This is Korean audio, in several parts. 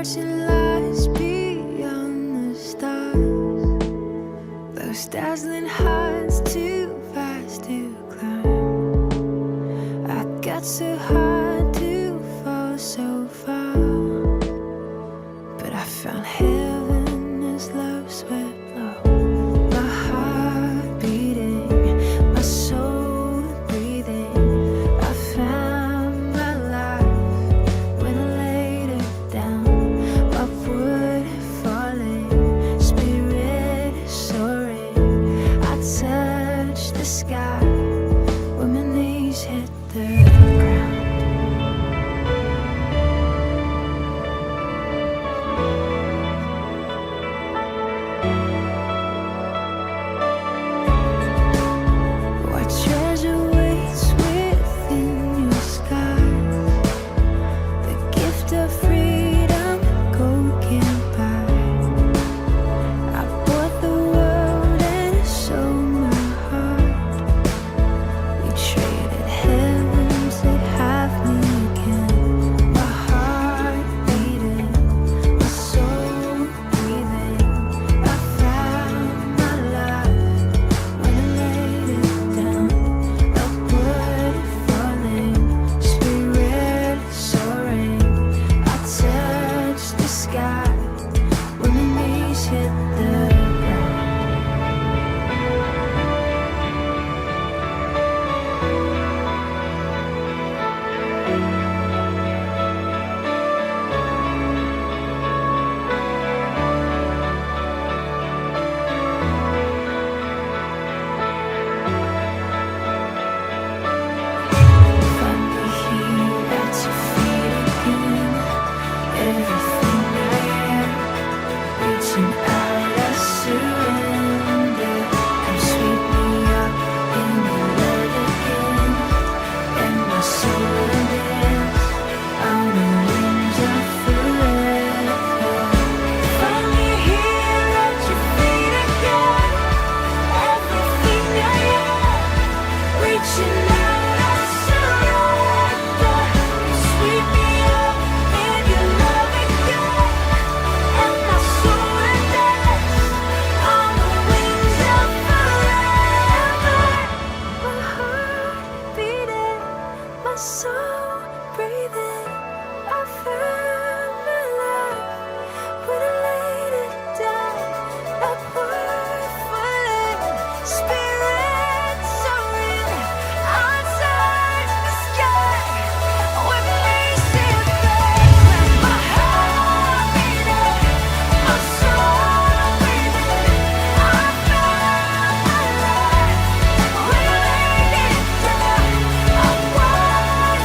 watching lights beyond the stars. Those dazzling heights too fast to climb. I got so high to fall so far, but I found heaven as love swept low. My heart beating, my soul breathing. I found my life when I laid it down. Upward falling, spirit soaring. I touched the sky when my knees hit the ground. What treasure waits within your skies? The gift of freedom gold can't buy. I bought the world and sold my heart. We traded heaven to have me again. My heart beating, my soul breathing. I found my life when I laid it down. Upward falling, spirit soaring. I touched the sky when my knees hit the ground. Find me here at your feet again. Everything I am, reaching out, I surrender. Come sweep me up in your love again, and my soul will dance on the wings of forever. Find me here at your feet again. Everything I am, reaching out, I surrender. You sweep me up in your love again, and my soul will dance on the wings of forever. My heart beating, my soul breathing. I found my life when I laid it down. Upward falling, spirit soaring. I touched the sky when my knees hit the ground. My heart beating, my soul breathing. I found my life when I laid it down. Upward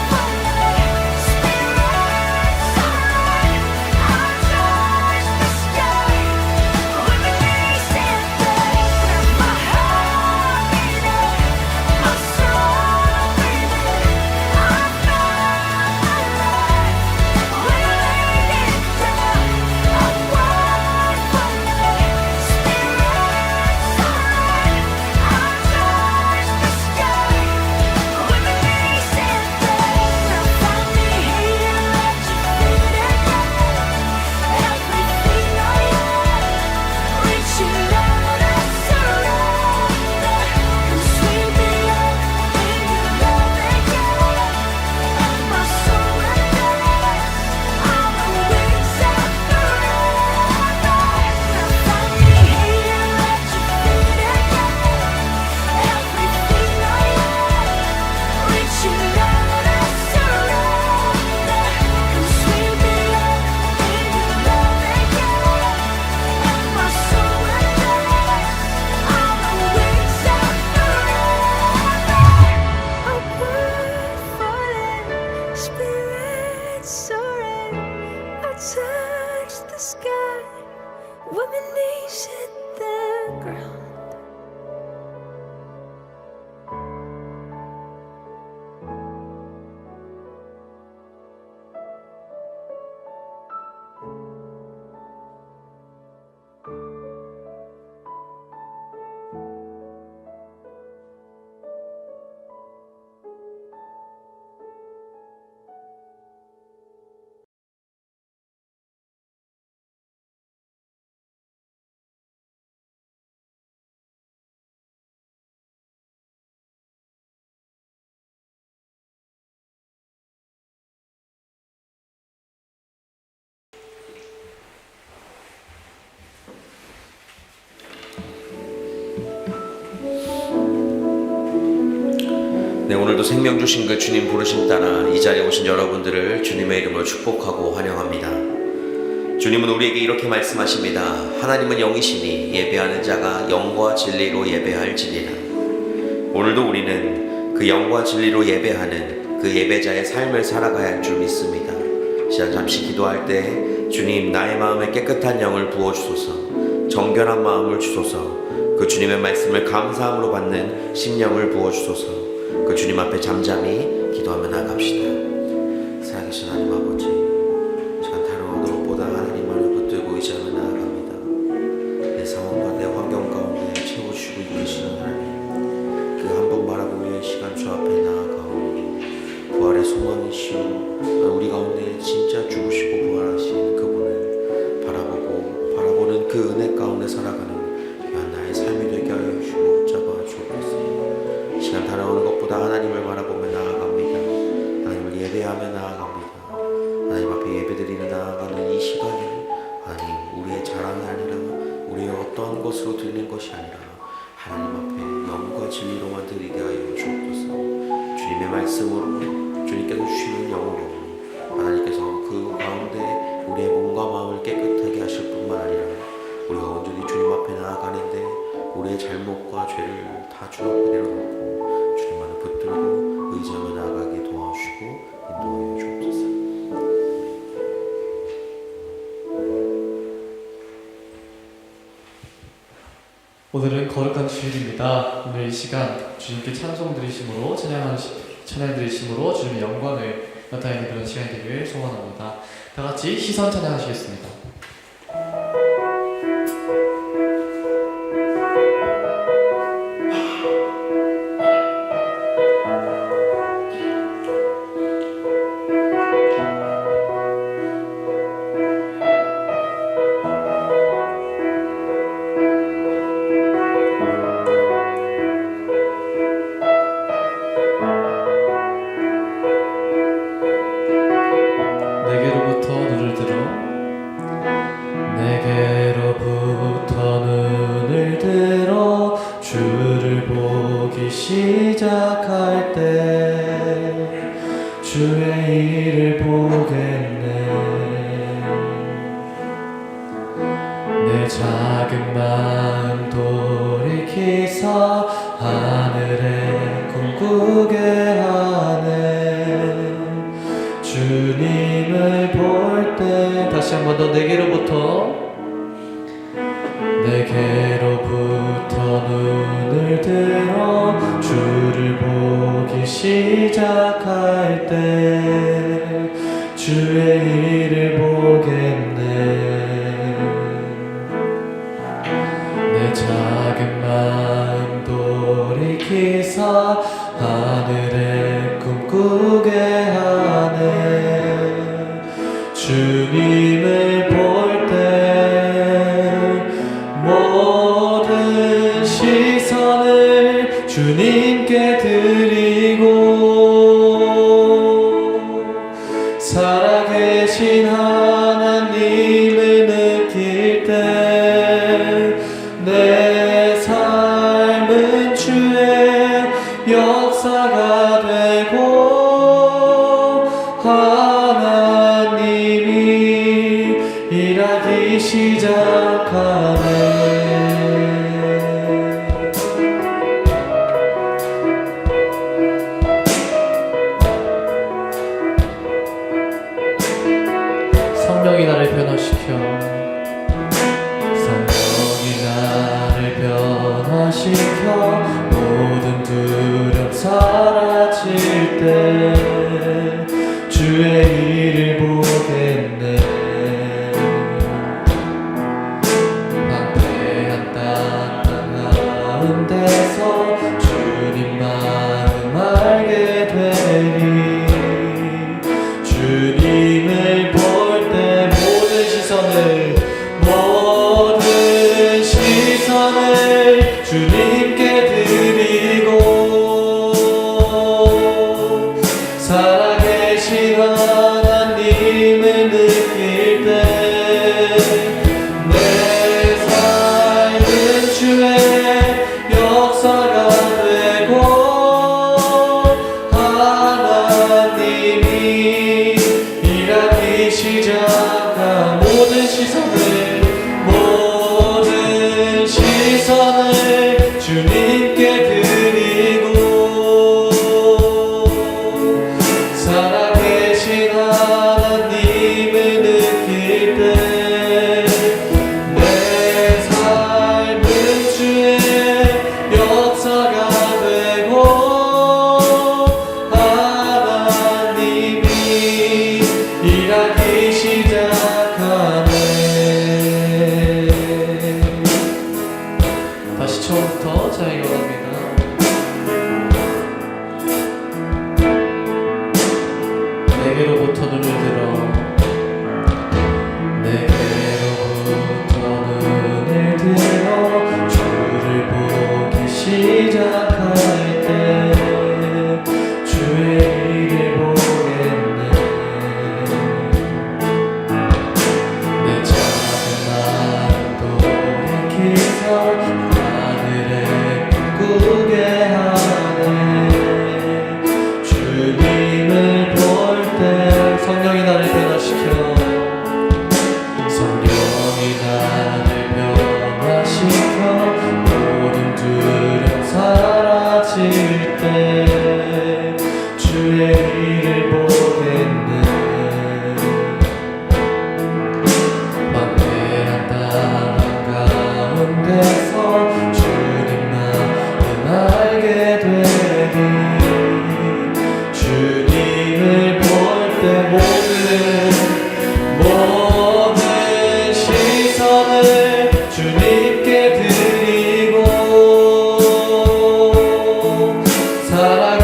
네, 오늘도 생명 주신 그 주님 부르심 따라 이 자리에 오신 여러분들을 주님의 이름으로 축복하고 환영합니다. 주님은 우리에게 이렇게 말씀하십니다. 하나님은 영이시니 예배하는 자가 영과 진리로 예배할지니라. 오늘도 우리는 그 영과 진리로 예배하는 그 예배자의 삶을 살아가야 할 줄 믿습니다. 시간 잠시 기도할 때 주님 나의 마음에 깨끗한 영을 부어주소서, 정결한 마음을 주소서, 그 주님의 말씀을 감사함으로 받는 심령을 부어주소서. 그 주님 앞에 잠잠히 기도하며 나갑시다. 살아계신 하나님 아버지, 시간 다른 어느 것보다 하나님만을 붙들고 의지하며 나아갑니다. 내 상황과 내 환경 가운데 채워주시고 이끄시는 하나님, 그 한 번 바라보며 시간 주 앞에 나아가오니 부활의 소망이시오, 우리 가운데 진짜 죽으시고 부활하신 그분을 바라보는 그 은혜 가운데 살아가는 귀한 나의 삶이 되게 하여 주시고 붙잡아 주옵소서. 시간 다른 어느 것보다 하나님을 바라보며 나아갑니다. 하나님을 예배하며 나아갑니다. 하나님 앞에 예배드리며 나아가는 이 시간이 하나님 우리의 자랑이 아니라 우리의 어떠한 것으로 드리는 것이 아니라 하나님 앞에 영과 진리로만 드리게 하여 주옵소서. 주님의 말씀으로 주님께서 주시는 영으로 하나님께서 그 가운데 우리의 몸과 마음을 깨끗하게 하실 뿐만 아니라 우리가 온전히 주님 앞에 나아가는데 우리의 잘못과 죄를 다 주 앞에 내려놓고 주님만을 붙들고 의지하며 나아가게 도와주시고 인도하여 주옵소서. 오늘은 거룩한 주일입니다. 오늘 이 시간 주님께 찬송 드리심으로 찬양 드리심으로 주님의 영광을 나타내는 그런 시간이 되길 소원합니다. 다 같이 시선 찬양하시겠습니다. 시작할 때 주의 일을 보겠네. 내 작은 마음 돌이키사 하늘에 꿈꾸게 하네. 주님을 볼 때 다시 한 번 더 내게로부터 눈을 들어 주를 보기 시작할 때 주의 일을 보겠네. 내 작은 마음 돌이키사 하늘에 꿈꾸게 하네. 주님을 볼 모든 시선을 주님께 드리고 살아계신 하나님을 느낄 때 내 삶은 주의 역사가 되고 하나님이 일하기 시작하네. 성령이 나를 변화시켜 모든 두려움 사라질 때 주의 일을 보겠네. 방패한 땅 가운데서 주님 마음 알게 되리. 주님을 볼 때 모든 시선을 주님께 드리고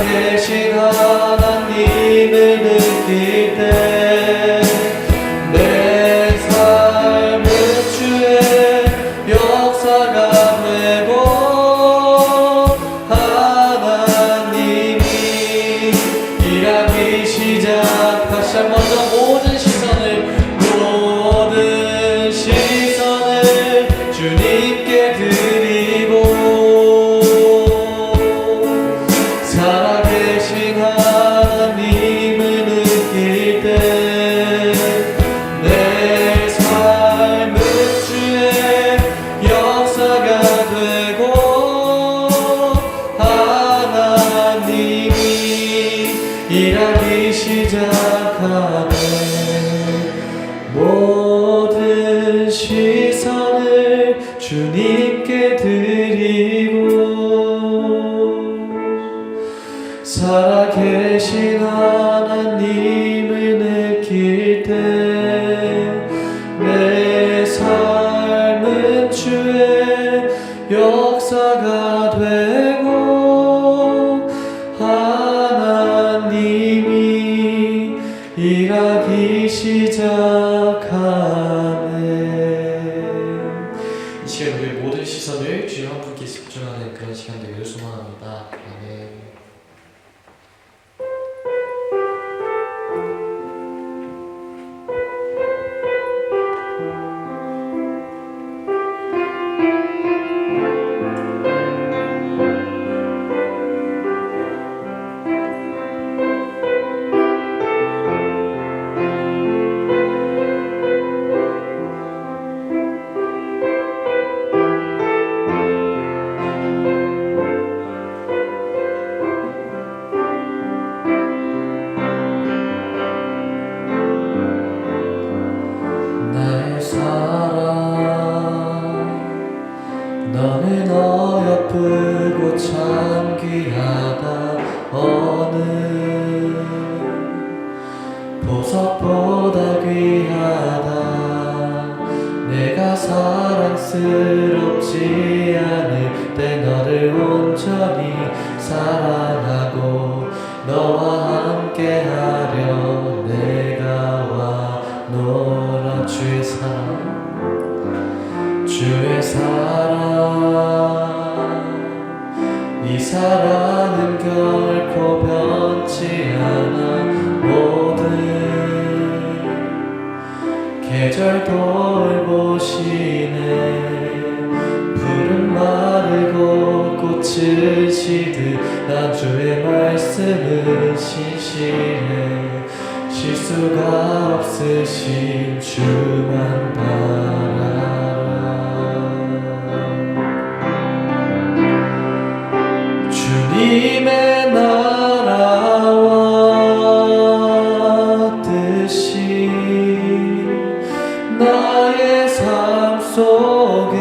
살아계신 하나님을 느낄 때 내 삶은 주의 역사가 되고 하나님이 일하기 시작. 다시 한 번 더 모든 시선을 주님께 드리고 살아계신 하나님을 느낄 때 내 삶은 주의 역사가 되고 하나님이 일하기 시작하네. 모든 시선을 주님께 드리고 살아계신 하나님을 느낄 때 내 삶은 주의 역사가 되고 하나님이 일하기 시작하네. 이 시간 우리 모든 시선을 주여 한 분께 집중하는 그런 시간 되기를 소망합니다. 아멘. 너는 어여쁘고 참 귀하다. 어느 보석보다 귀하다. 내가 사랑스럽지 않을 때 너를 온전히 사랑하고 너와 함께하려 내가 와노라. 주의 사랑 주의 사랑 이 사랑은 결코 변치 않아. 모든 계절 돌보시네. 푸른 마르고 꽃을 시듯 난 주의 말씀은 신실해. 실수가 없으신 주만 바라라. 주님의 나라와 뜻이 나의 삶 속에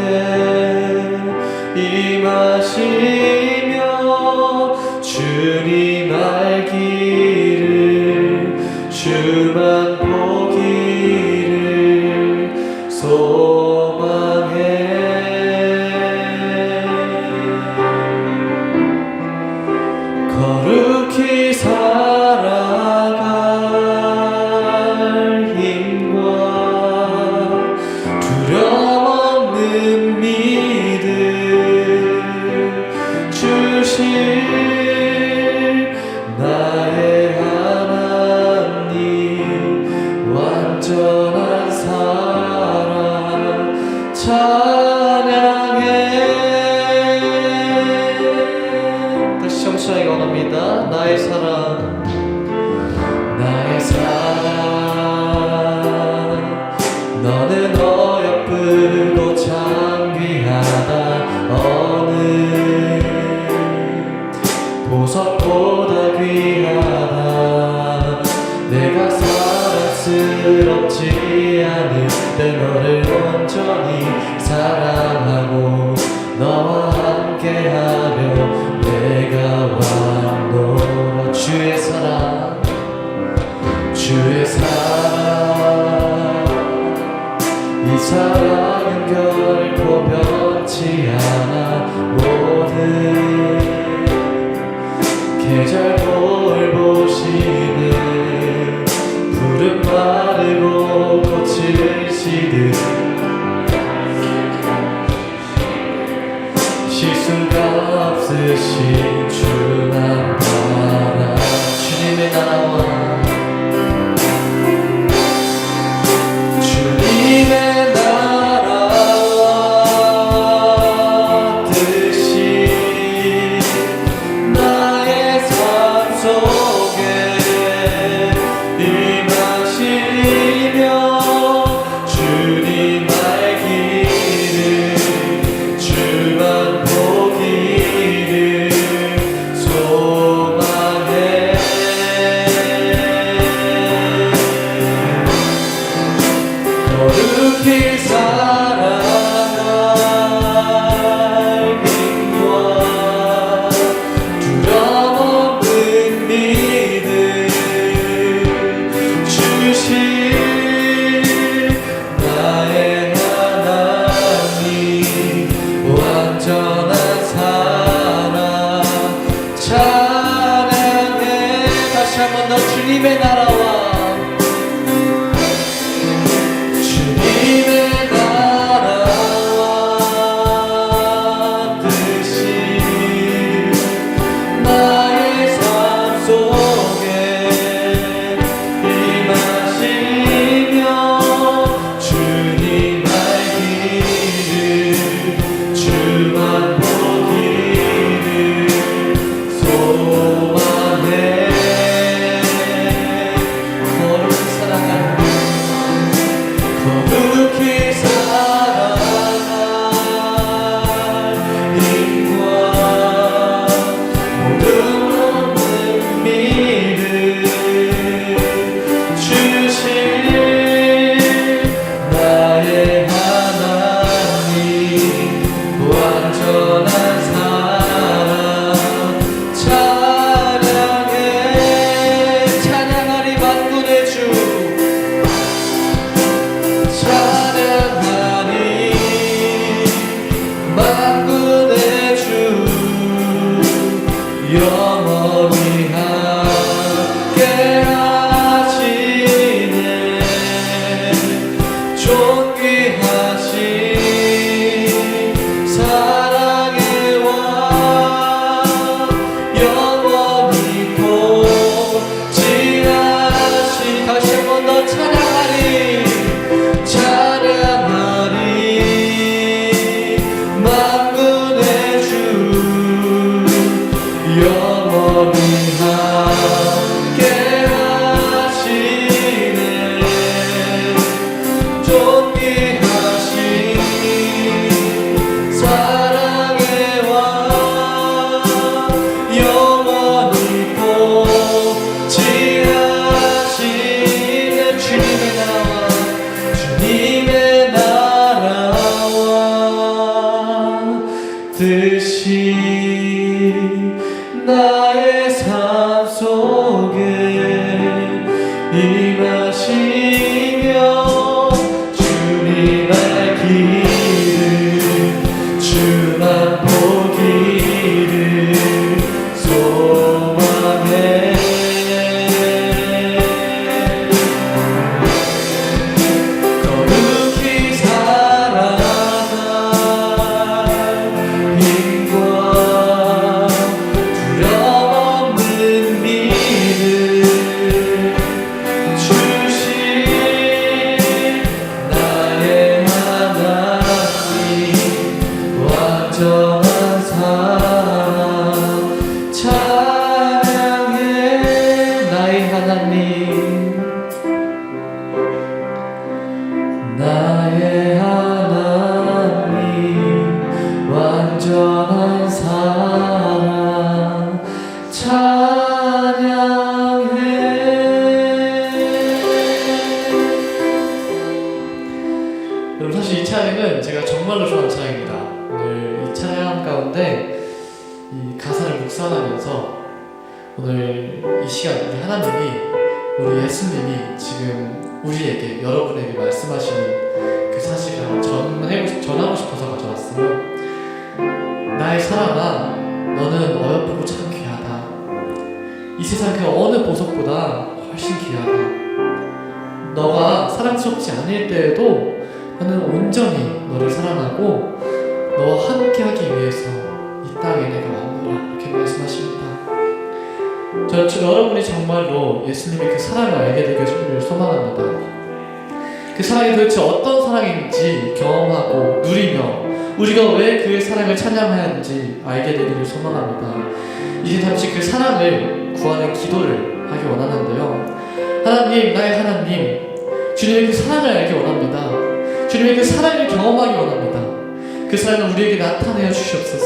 임하시며 주님 알기를 주만 보기를 소망해. 거룩히 살아갈 힘과 두려움 없는 믿음 주실 나의 하나님. 완전한 사랑 찬양해. 다시 청취하기 원합니다. 나의 사랑 나의 사랑 너는 어여쁘고 참 귀하다. 어느 보석보다 귀하다. 내가 사랑스럽지 않을 때 너를 온전히 사랑하고 너와 함께하려 내가 왔노라. 주의 한 번 더 주님의 나라와 주님의 나라와 뜻이 나의 삶 속에 임하시며 주님 알기를 주만 보기를 소망해 거룩히 사랑하는 거룩히 살아갈 힘과 모든 없는 믿음 주신 나의 하나님 완전한 사랑 찬양해 찬양하리 만군의 주 찬양하리 만군의 주 영원히 함께 하시네 존귀하신 사랑의 왕 영원히 복지하신 다시 한 번 더 찬양하리 찬양하리 만군의 주 영원히 함께 하시네 존귀하신 사랑의 왕 영원히 복지하시네 주님의 나라와 주님의 나라와 뜻이 나의 삶 속에 임하시며 주님 알기를 주만 보기를 소망해 거룩히 살아갈 힘과 두려움 없는 믿음 주신 나의 하나님 완전한 사랑 찬양해 나의 하나님 나의 하나님 완전한 사랑 찬양해 여러분 사실 이 찬양은 제가 정말로 좋아하는 찬양입니다. 오늘 이 찬양 가운데 이 가사를 묵상하면서 오늘 이 시간 우리 하나님이 우리 예수님이 지금 우리에게 여러분에게 말씀하시는 그 사실을 전하고 싶어서 가져왔어요. 나의 사랑아 너는 어여쁘고 참 귀하다. 이 세상 그 어느 보석보다 훨씬 귀하다. 너가 사랑스럽지 않을 때에도 나는 온전히 너를 사랑하고 너와 함께하기 위해서 이 땅에 내가 왔노라 이렇게 말씀하십니다. 저 여러분이 정말로 예수님의 그 사랑을 알게 되기를 소망합니다. 그 사랑이 도대체 어떤 사랑인지 경험하고 누리며 우리가 왜 그의 사랑을 찬양해야 하는지 알게 되기를 소망합니다. 이제 잠시 그 사랑을 구하는 기도를 하기 원하는데요. 하나님, 나의 하나님, 주님의 그 사랑을 알기 원합니다. 주님의 그 사랑을 경험하기 원합니다. 그 사랑을 우리에게 나타내어 주시옵소서.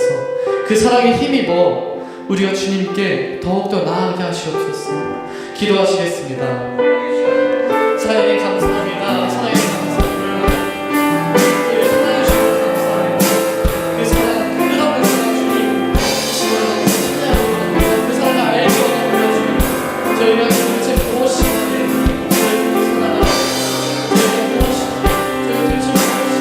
그 사랑에 힘입어 우리가 주님께 더욱더 나아가게 하시옵소서. 기도하시겠습니다. 사랑에 감사합니다. 사랑에 감사합니다. 그 사랑해 주셔서 감사합니다. 그 사랑 끝없는 사랑 주님, 그 사랑을 알기 원합니다. 주님, 저희가 도대체 무엇인지 저희가 무엇인지 저희가 도대체 무엇인지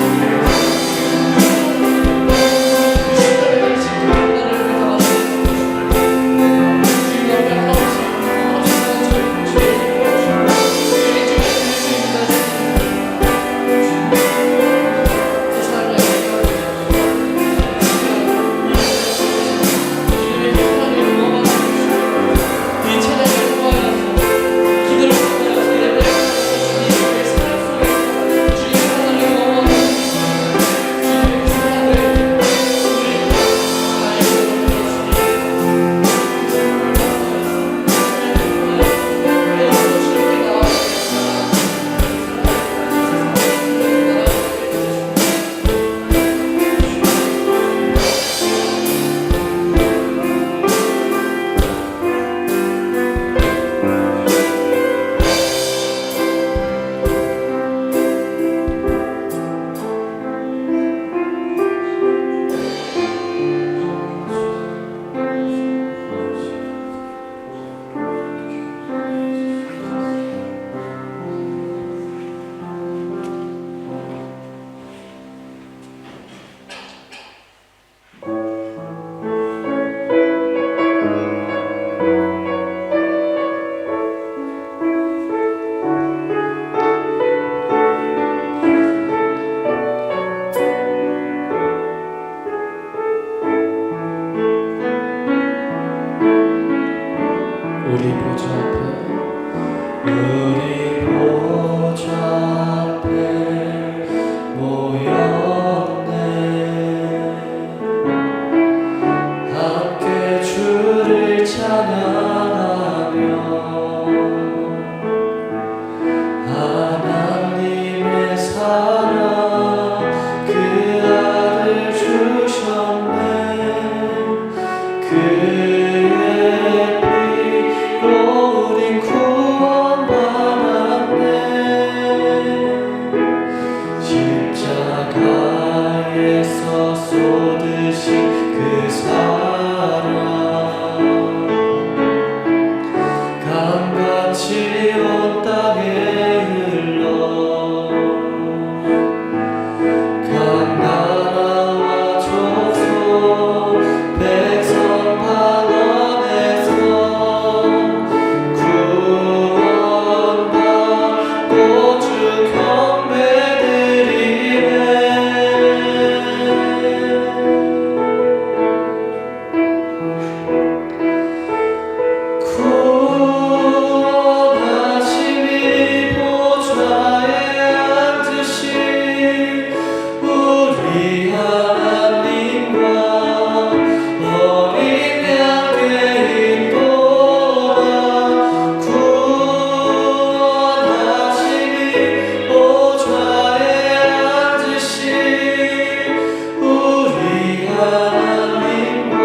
우리 보좌 앞에 우리 보좌 앞에 모였네. 함께 주를 찬양하며 하나님의 사랑 그 아들 주셨네. 그의 피로 우린 구원받았네. 십자가에서 쏟으신 그 사랑 강같이 온 땅에 흘러 강나라와 족속 백성 방언에서 구원받고 주 경배드리네. 구원하심이 보좌에 앉으신 우리 하나님과 어린 양의 인도라. 구원하심이 보좌에 앉으신 우리 하나님과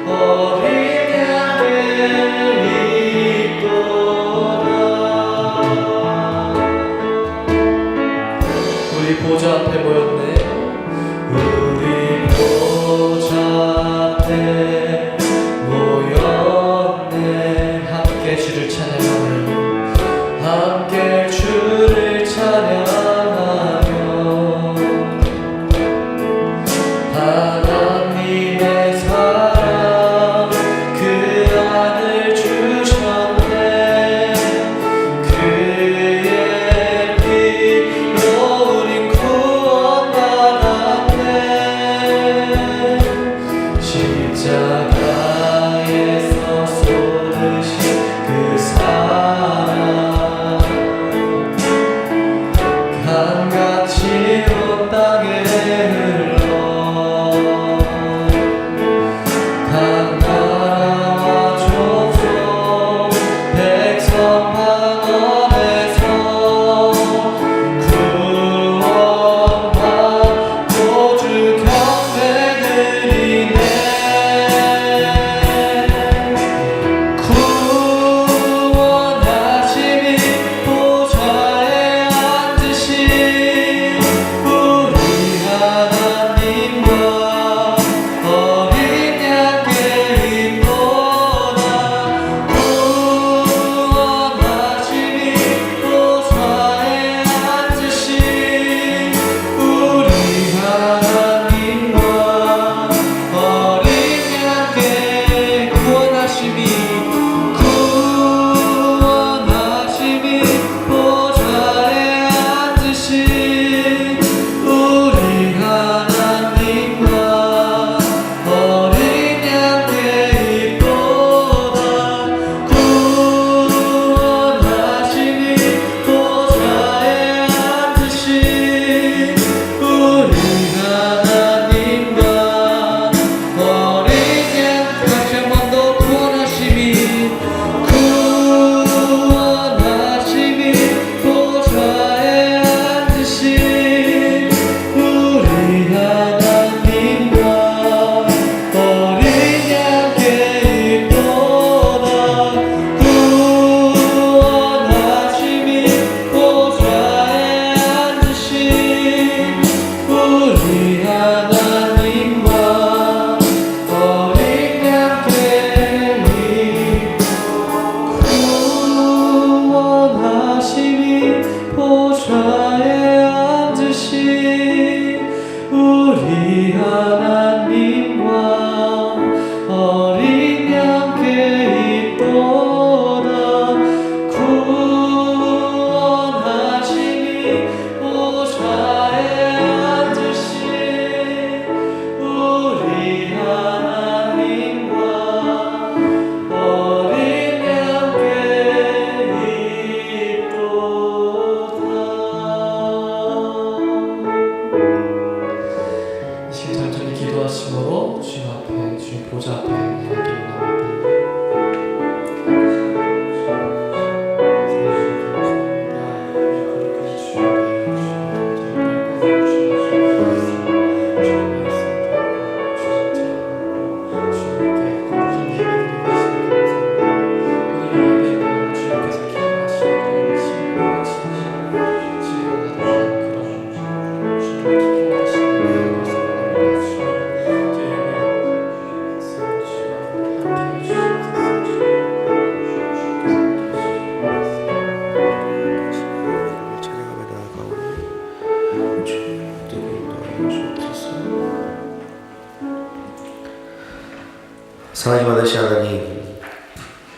어린 양의 인도라. 우리 보좌 앞에 모였네. 우리 보좌 앞에 모였네. 함께 주를 찬양하며 함께 주를 찬양하며 하나님의 사랑 그 아들 주셨네. 그의 피로 우린 구원받았네.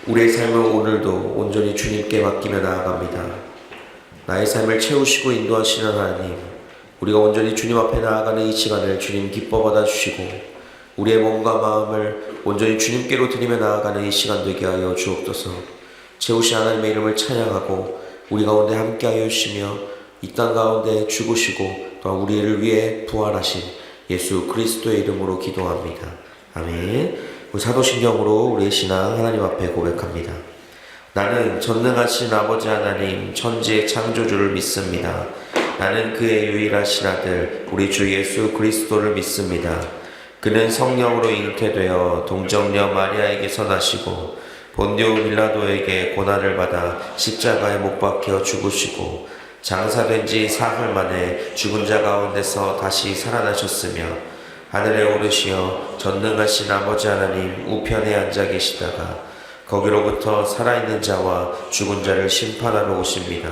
우리의 삶을 오늘도 온전히 주님께 맡기며 나아갑니다. 나의 삶을 채우시고 인도하시는 하나님, 우리가 온전히 주님 앞에 나아가는 이 시간을 주님 기뻐 받아주시고 우리의 몸과 마음을 온전히 주님께로 드리며 나아가는 이 시간 되게 하여 주옵소서. 채우신 하나님의 이름을 찬양하고 우리 가운데 함께하여 주시며 이 땅 가운데 죽으시고 또한 우리를 위해 부활하신 예수 그리스도의 이름으로 기도합니다. 아멘. 우리 사도신경으로 우리의 신앙 하나님 앞에 고백합니다. 나는 전능하신 아버지 하나님 천지의 창조주를 믿습니다. 나는 그의 유일하신 아들 우리 주 예수 그리스도를 믿습니다. 그는 성령으로 잉태되어 동정녀 마리아에게서 나시고 본디오 빌라도에게 고난을 받아 십자가에 못 박혀 죽으시고 장사된 지 사흘 만에 죽은 자 가운데서 다시 살아나셨으며 하늘에 오르시어 전능하신 아버지 하나님 우편에 앉아 계시다가 거기로부터 살아있는 자와 죽은 자를 심판하러 오십니다.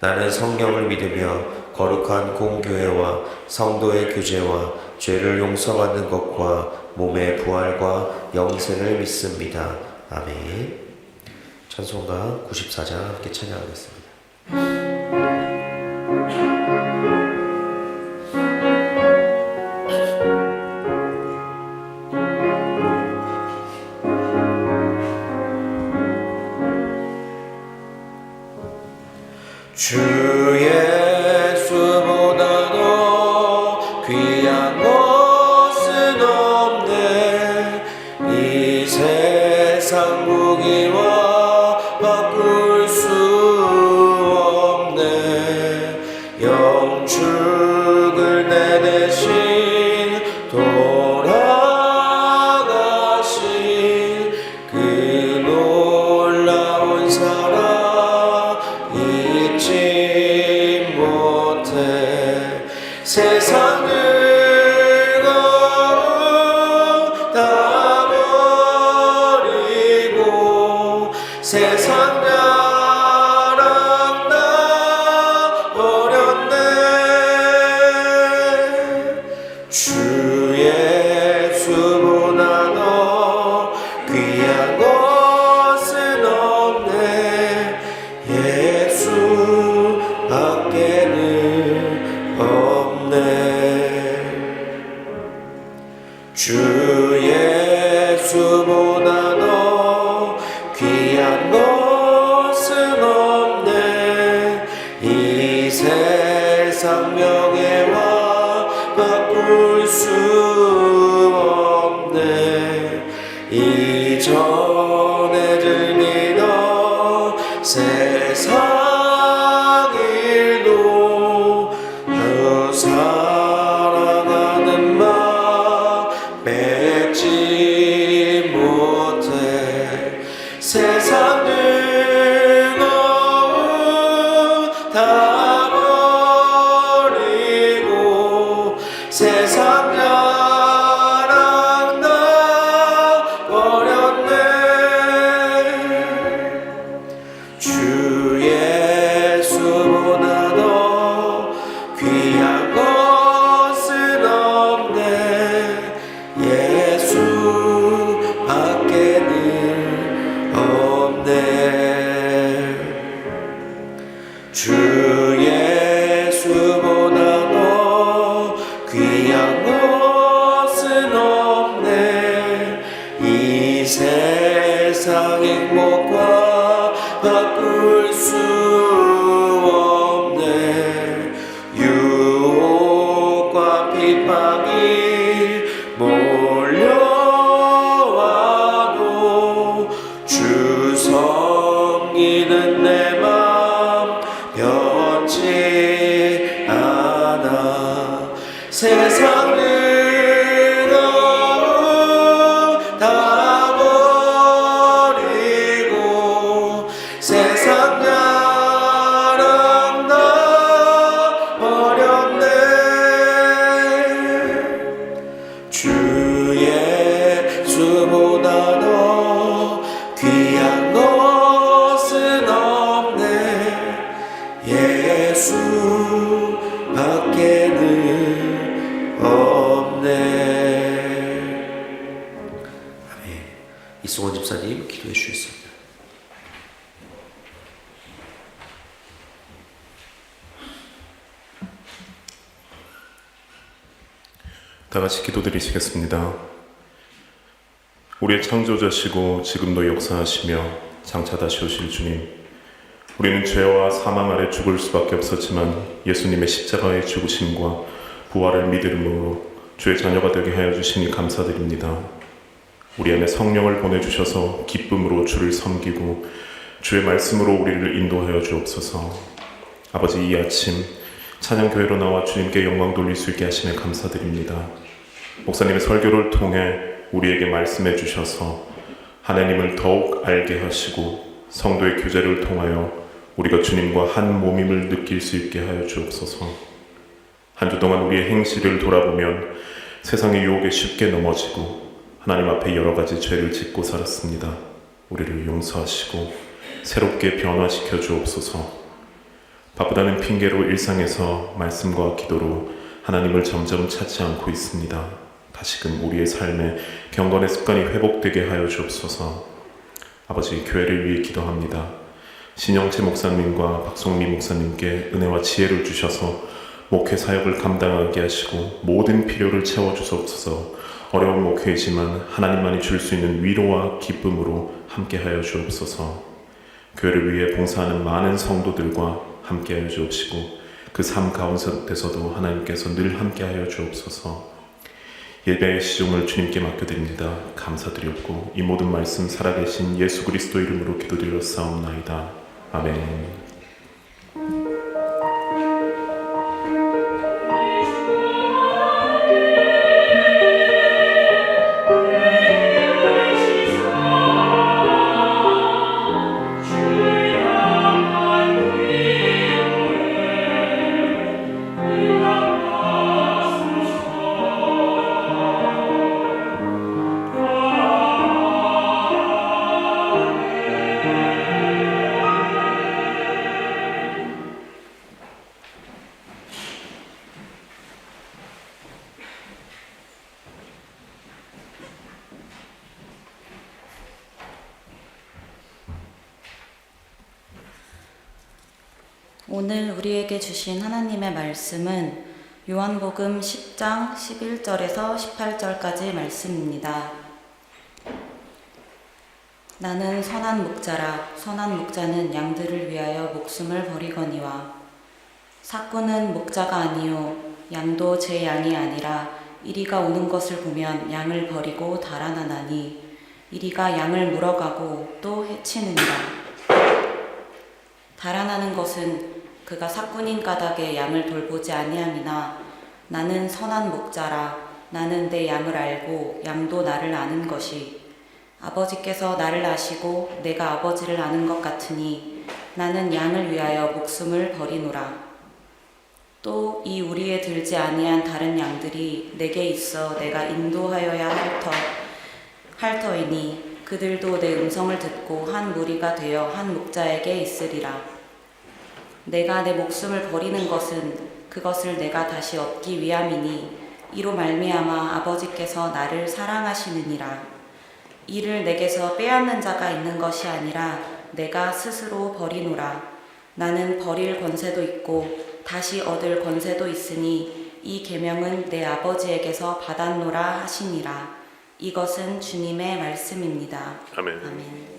나는 성령을 믿으며 거룩한 공교회와 성도의 교제와 죄를 용서받는 것과 몸의 부활과 영생을 믿습니다. 아멘. 찬송가 94장 함께 찬양하겠습니다. 주 예수보다도 귀한 것은 없네. 이 세상 무기와 바꿀 수 없네. 영축을 내 대신 돌아가신 그 놀라운 사랑 잊지 못해. 세상 즐거움 다 버리고 세상 자랑 다 버렸네. 주 예수보다 더 귀한 것은 없네. 예수 밖에는 없네. 주 예수보다 더 귀한 것은 없네. 이 세상 명예와 바꿀 수 없네. 이전에 즐기던 세상 일도 너 사랑하는 마음 뺏지 못해. 세상 즐거움 다 버리고 세상 자랑 다 버렸네. 주 예수보다 더 귀한 것은 없네. 예수 밖에는 없네. 주 예수보다 더 귀한 것은 없네. 이 세상 행복과 바꿀 수 없네. 유혹과 핍박이 몰려와도 주 섬기는 내 맘 변치 않아. 세상 즐거움 다 버리고 세상 자랑 다 같이 기도드리시겠습니다. 우리의 창조자시고 지금도 역사하시며 장차 다시 오실 주님, 우리는 죄와 사망 아래 죽을 수밖에 없었지만 예수님의 십자가의 죽으심과 부활을 믿음으로 주의 자녀가 되게 하여 주시니 감사드립니다. 우리 안에 성령을 보내주셔서 기쁨으로 주를 섬기고 주의 말씀으로 우리를 인도하여 주옵소서. 아버지, 이 아침 찬양교회로 나와 주님께 영광 돌릴 수 있게 하시며 감사드립니다. 목사님의 설교를 통해 우리에게 말씀해 주셔서 하나님을 더욱 알게 하시고 성도의 교제를 통하여 우리가 주님과 한 몸임을 느낄 수 있게 하여 주옵소서. 한 주 동안 우리의 행실을 돌아보면 세상의 유혹에 쉽게 넘어지고 하나님 앞에 여러 가지 죄를 짓고 살았습니다. 우리를 용서하시고 새롭게 변화시켜 주옵소서. 바쁘다는 핑계로 일상에서 말씀과 기도로 하나님을 점점 찾지 않고 있습니다. 다시금 우리의 삶에 경건의 습관이 회복되게 하여 주옵소서. 아버지, 교회를 위해 기도합니다. 신영채 목사님과 박송미 목사님께 은혜와 지혜를 주셔서 목회 사역을 감당하게 하시고 모든 필요를 채워주옵소서. 어려운 목회이지만 하나님만이 줄 수 있는 위로와 기쁨으로 함께하여 주옵소서. 교회를 위해 봉사하는 많은 성도들과 함께하여 주옵시고 그 삶 가운데서도 하나님께서 늘 함께하여 주옵소서. 예배의 시종을 주님께 맡겨드립니다. 감사드렸고 이 모든 말씀 살아계신 예수 그리스도 이름으로 기도드렸사옵나이다. 아멘. 오늘 우리에게 주신 하나님의 말씀은 요한복음 10장 11절에서 18절까지 말씀입니다. 나는 선한 목자라. 선한 목자는 양들을 위하여 목숨을 버리거니와 삭구는 목자가 아니요 양도 제 양이 아니라 이리가 오는 것을 보면 양을 버리고 달아나나니 이리가 양을 물어가고 또 해치느니라. 달아나는 것은 그가 삭군인 까닭에 양을 돌보지 아니함이나 나는 선한 목자라. 나는 내 양을 알고 양도 나를 아는 것이 아버지께서 나를 아시고 내가 아버지를 아는 것 같으니 나는 양을 위하여 목숨을 버리노라. 또 이 우리에 들지 아니한 다른 양들이 내게 있어 내가 인도하여야 할 터이니 그들도 내 음성을 듣고 한 무리가 되어 한 목자에게 있으리라. 내가 내 목숨을 버리는 것은 그것을 내가 다시 얻기 위함이니 이로 말미암아 아버지께서 나를 사랑하시느니라. 이를 내게서 빼앗는 자가 있는 것이 아니라 내가 스스로 버리노라. 나는 버릴 권세도 있고 다시 얻을 권세도 있으니 이 계명은 내 아버지에게서 받았노라 하시니라. 이것은 주님의 말씀입니다. 아멘. 아멘.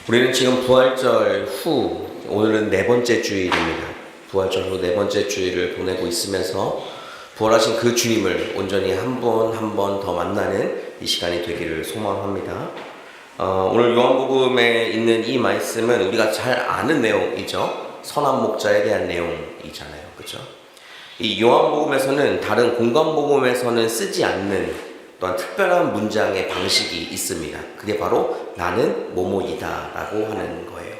우리는 지금 부활절 후, 오늘은 네 번째 주일입니다. 부활절 후 네 번째 주일을 보내고 있으면서 부활하신 그 주님을 온전히 한 번 한 번 더 만나는 이 시간이 되기를 소망합니다. 오늘 요한복음에 있는 이 말씀은 우리가 잘 아는 내용이죠. 선한 목자에 대한 내용이잖아요. 그렇죠? 이 요한복음에서는 다른 공관복음에서는 쓰지 않는 또한 특별한 문장의 방식이 있습니다. 그게 바로 나는 뭐뭐이다 라고 하는 거예요.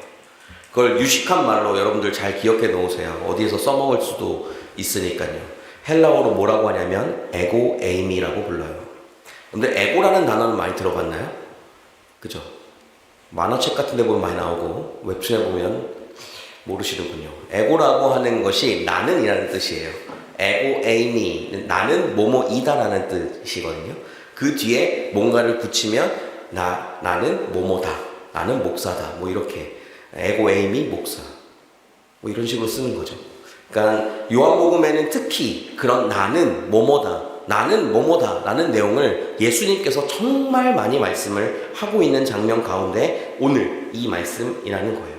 그걸 유식한 말로 여러분들 잘 기억해 놓으세요. 어디에서 써먹을 수도 있으니까요. 헬라어로 뭐라고 하냐면 에고 에이미라고 불러요. 근데 에고라는 단어는 많이 들어봤나요? 그죠? 만화책 같은 데 보면 많이 나오고 웹툰에 보면 모르시는군요. 에고라고 하는 것이 나는이라는 뜻이에요. 에고 에이미, 나는 뭐뭐이다라는 뜻이거든요. 그 뒤에 뭔가를 붙이면 나는 뭐뭐다, 나는 목사다, 뭐 이렇게 에고 에이미 목사, 뭐 이런 식으로 쓰는 거죠. 그러니까 요한복음에는 특히 그런 나는 뭐뭐다, 나는 뭐뭐다 라는 내용을 예수님께서 정말 많이 말씀을 하고 있는 장면 가운데 오늘 이 말씀이라는 거예요.